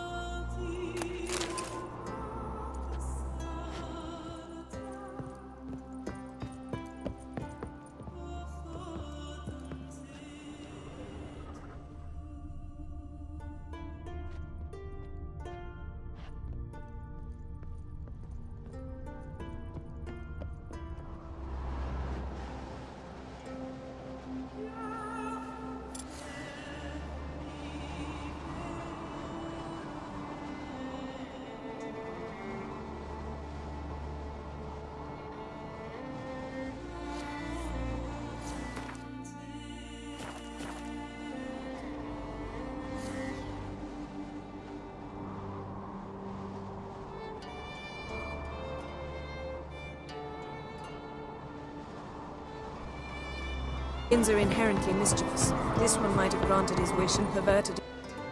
Jinns are inherently mischievous. This one might have granted his wish and perverted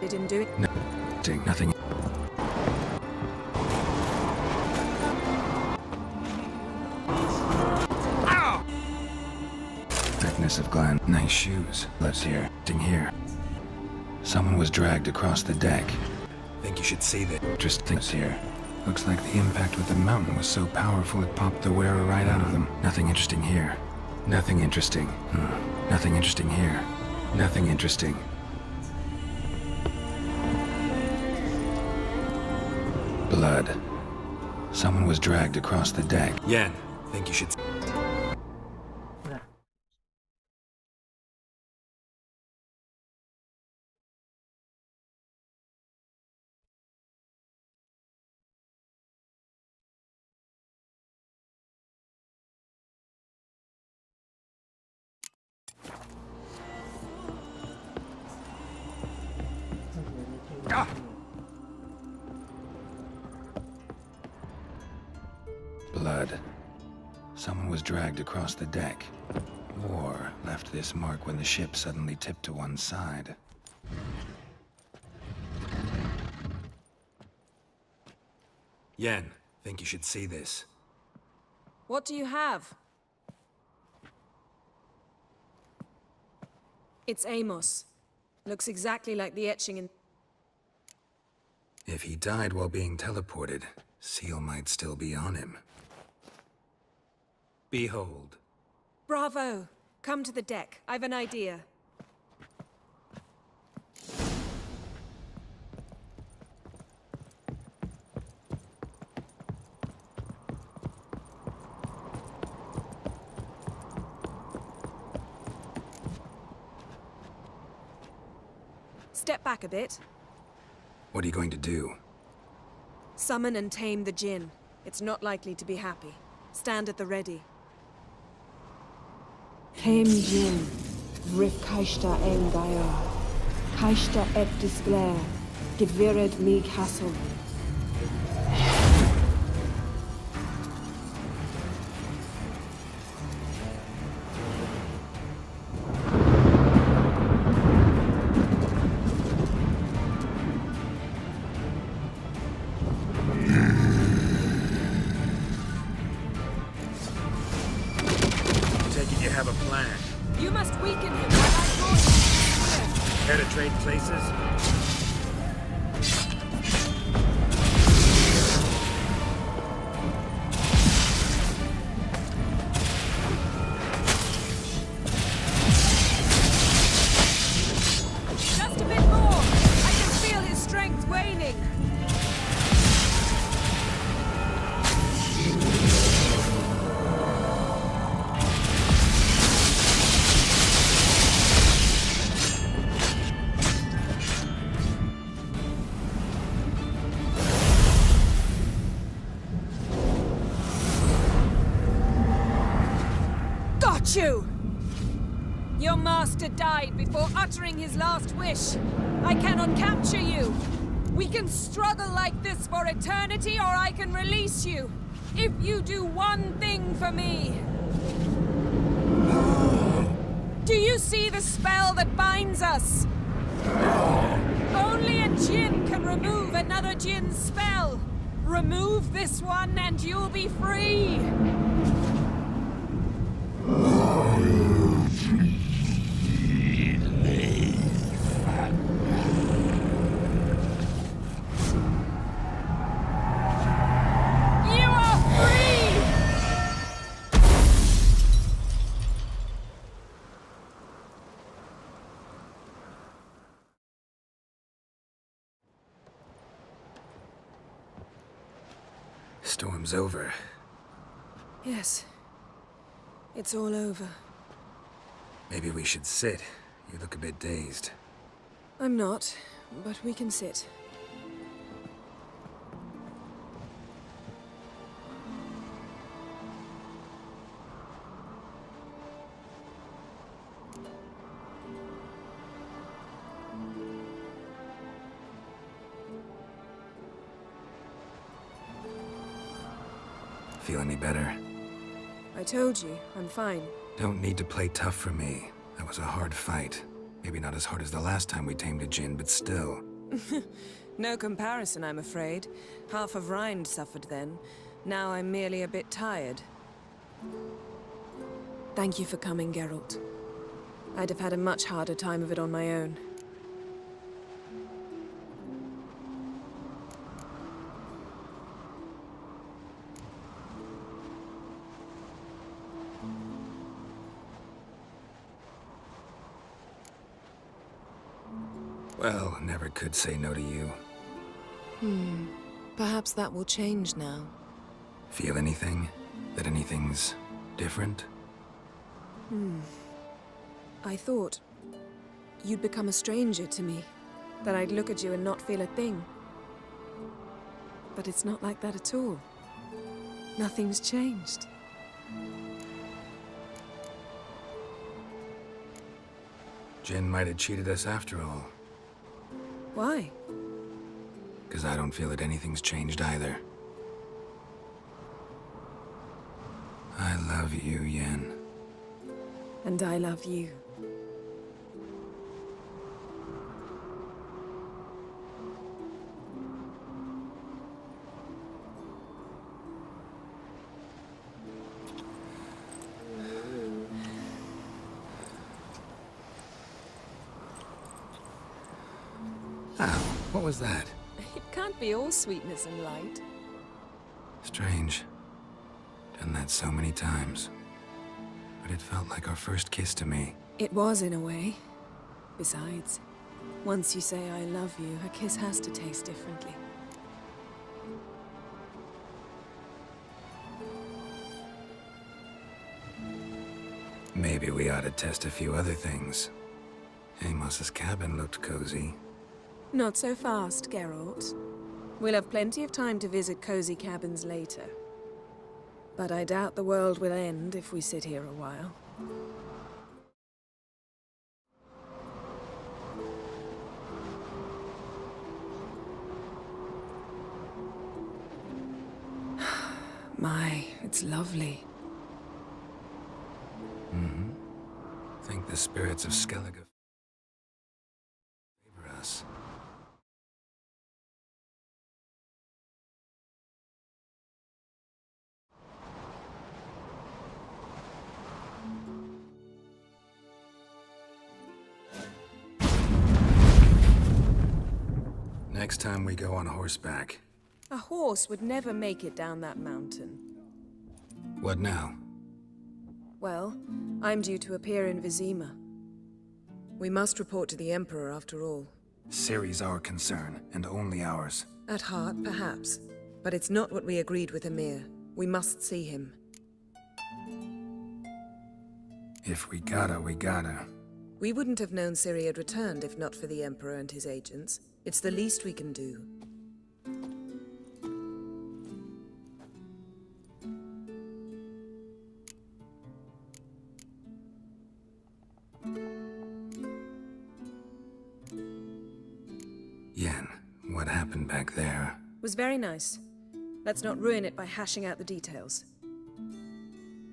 it in doing. Nothing. Ow! Thickness of gland. Nice shoes. Let's hear. Here. Someone was dragged across the deck. Think you should see that. Just things here. Looks like the impact with the mountain was so powerful it popped the wearer right out of them. Nothing interesting here. Nothing interesting. Nothing interesting here. Nothing interesting. Blood. Someone was dragged across the deck. Yen, think you should... Blood. Someone was dragged across the deck. War left this mark when the ship suddenly tipped to one side. Yen, think you should see this. What do you have? It's Amos. Looks exactly like the etching in... If he died while being teleported, Seal might still be on him. Behold. Bravo! Come to the deck. I've an idea. Step back a bit. What are you going to do? Summon and tame the Jinn. It's not likely to be happy. Stand at the ready. Tame Jinn, Rif Kaishta en Gaia, Kaishta et Disglair, Gevired me Castle. You have a plan. You must weaken him while I draw. Care to trade places? Just a bit more. I can feel his strength waning. You! Your master died before uttering his last wish. I cannot capture you. We can struggle like this for eternity, or I can release you. If you do one thing for me. Do you see the spell that binds us? Only a djinn can remove another djinn's spell. Remove this one and you'll be free. You are free! Storm's over. Yes. It's all over. Maybe we should sit. You look a bit dazed. I'm not, but we can sit. Feel any better? I told you, I'm fine. Don't need to play tough for me. That was a hard fight. Maybe not as hard as the last time we tamed a djinn, but still. No comparison, I'm afraid. Half of Rind suffered then. Now I'm merely a bit tired. Thank you for coming, Geralt. I'd have had a much harder time of it on my own. Well, never could say no to you. Perhaps that will change now. Feel anything? That anything's different? I thought you'd become a stranger to me. That I'd look at you and not feel a thing. But it's not like that at all. Nothing's changed. Jinn might have cheated us after all. Why? Because I don't feel that anything's changed either. I love you, Yen. And I love you. Ow, what was that? It can't be all sweetness and light. Strange. Done that so many times. But it felt like our first kiss to me. It was in a way. Besides, once you say I love you, a kiss has to taste differently. Maybe we ought to test a few other things. Amos's cabin looked cozy. Not so fast, Geralt. We'll have plenty of time to visit cozy cabins later. But I doubt the world will end if we sit here a while. My, it's lovely. Think the spirits of Skellige favor us. Next time we go on horseback. A horse would never make it down that mountain. What now? Well, I'm due to appear in Vizima. We must report to the Emperor after all. Ciri's our concern, and only ours. At heart, perhaps. But it's not what we agreed with Emir. We must see him. If we gotta, we gotta. We wouldn't have known Ciri had returned if not for the Emperor and his agents. It's the least we can do. Yen, what happened back there? Was very nice. Let's not ruin it by hashing out the details.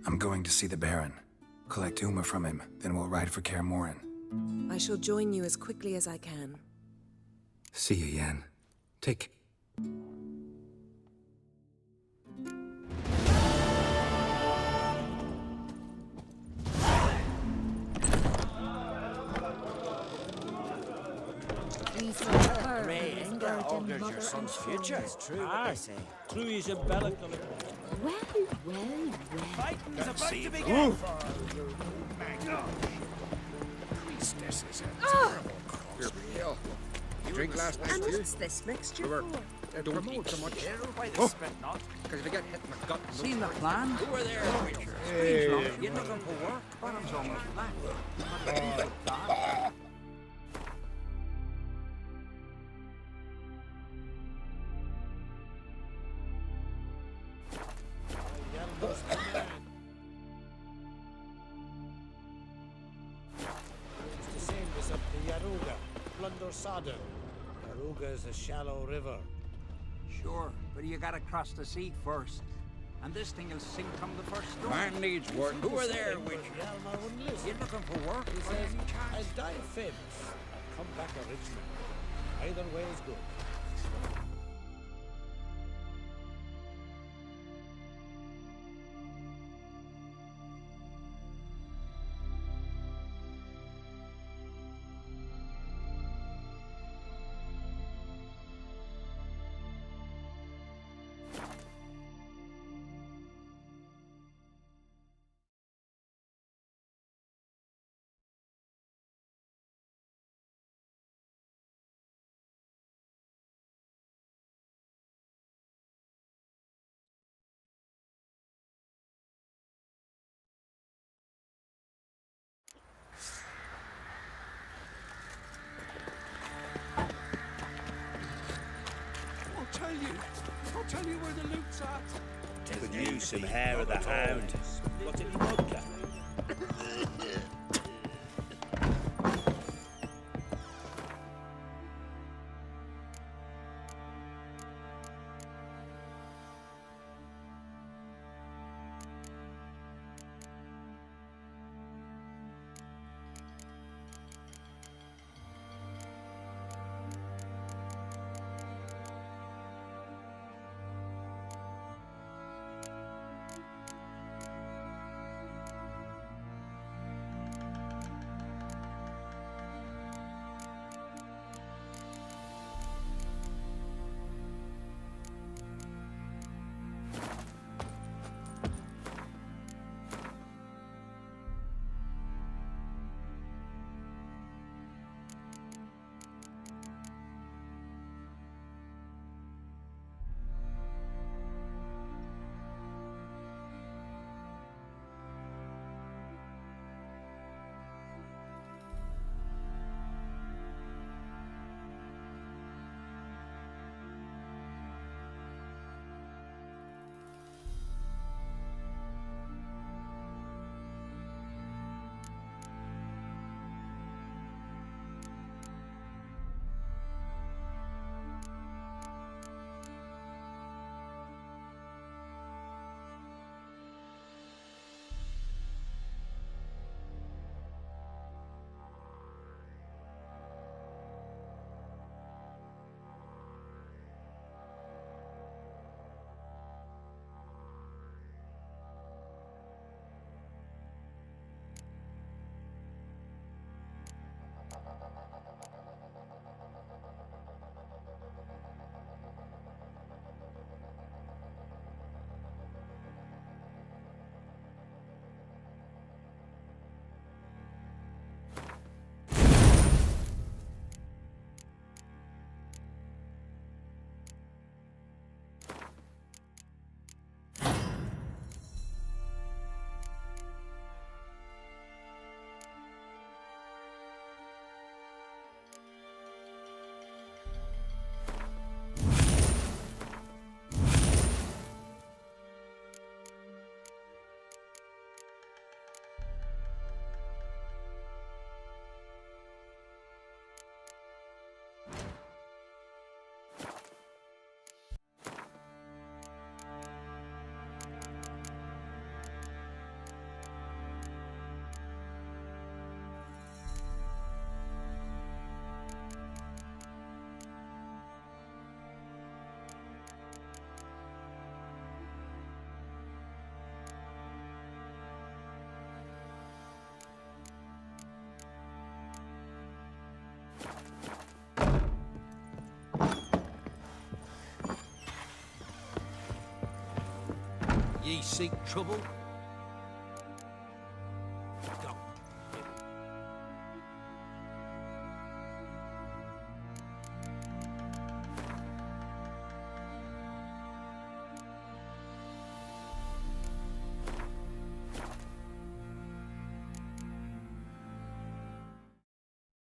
I'm going to see the Baron. Collect Uma from him, then we'll ride for Kaer Morhen. I shall join you as quickly as I can. See you, Yan. Take... Augurs your son's future. It's true what they say. True is umbilical. Well. Fighting is about to begin. Priestess is a terrible cross. You're you drink last night And too? what's this mixture We were, for? don't eat so much. Why they spit not? Because if you get hit in the gut... Seen the plan? Who are there? Hey. You're looking for work? Bottom's almost flat. It's the same as up the Yaruga, Plunder Sodden. Yaruga is a shallow river. Sure, but you gotta cross the sea first. And this thing will sink come the first storm. Man needs work. Who are there with you? You're looking for work? He says, I'll die famous and come back a rich man. Either way is good. I'll tell you where the loot's at. Could use some hair of the hound. Got any vodka? seek trouble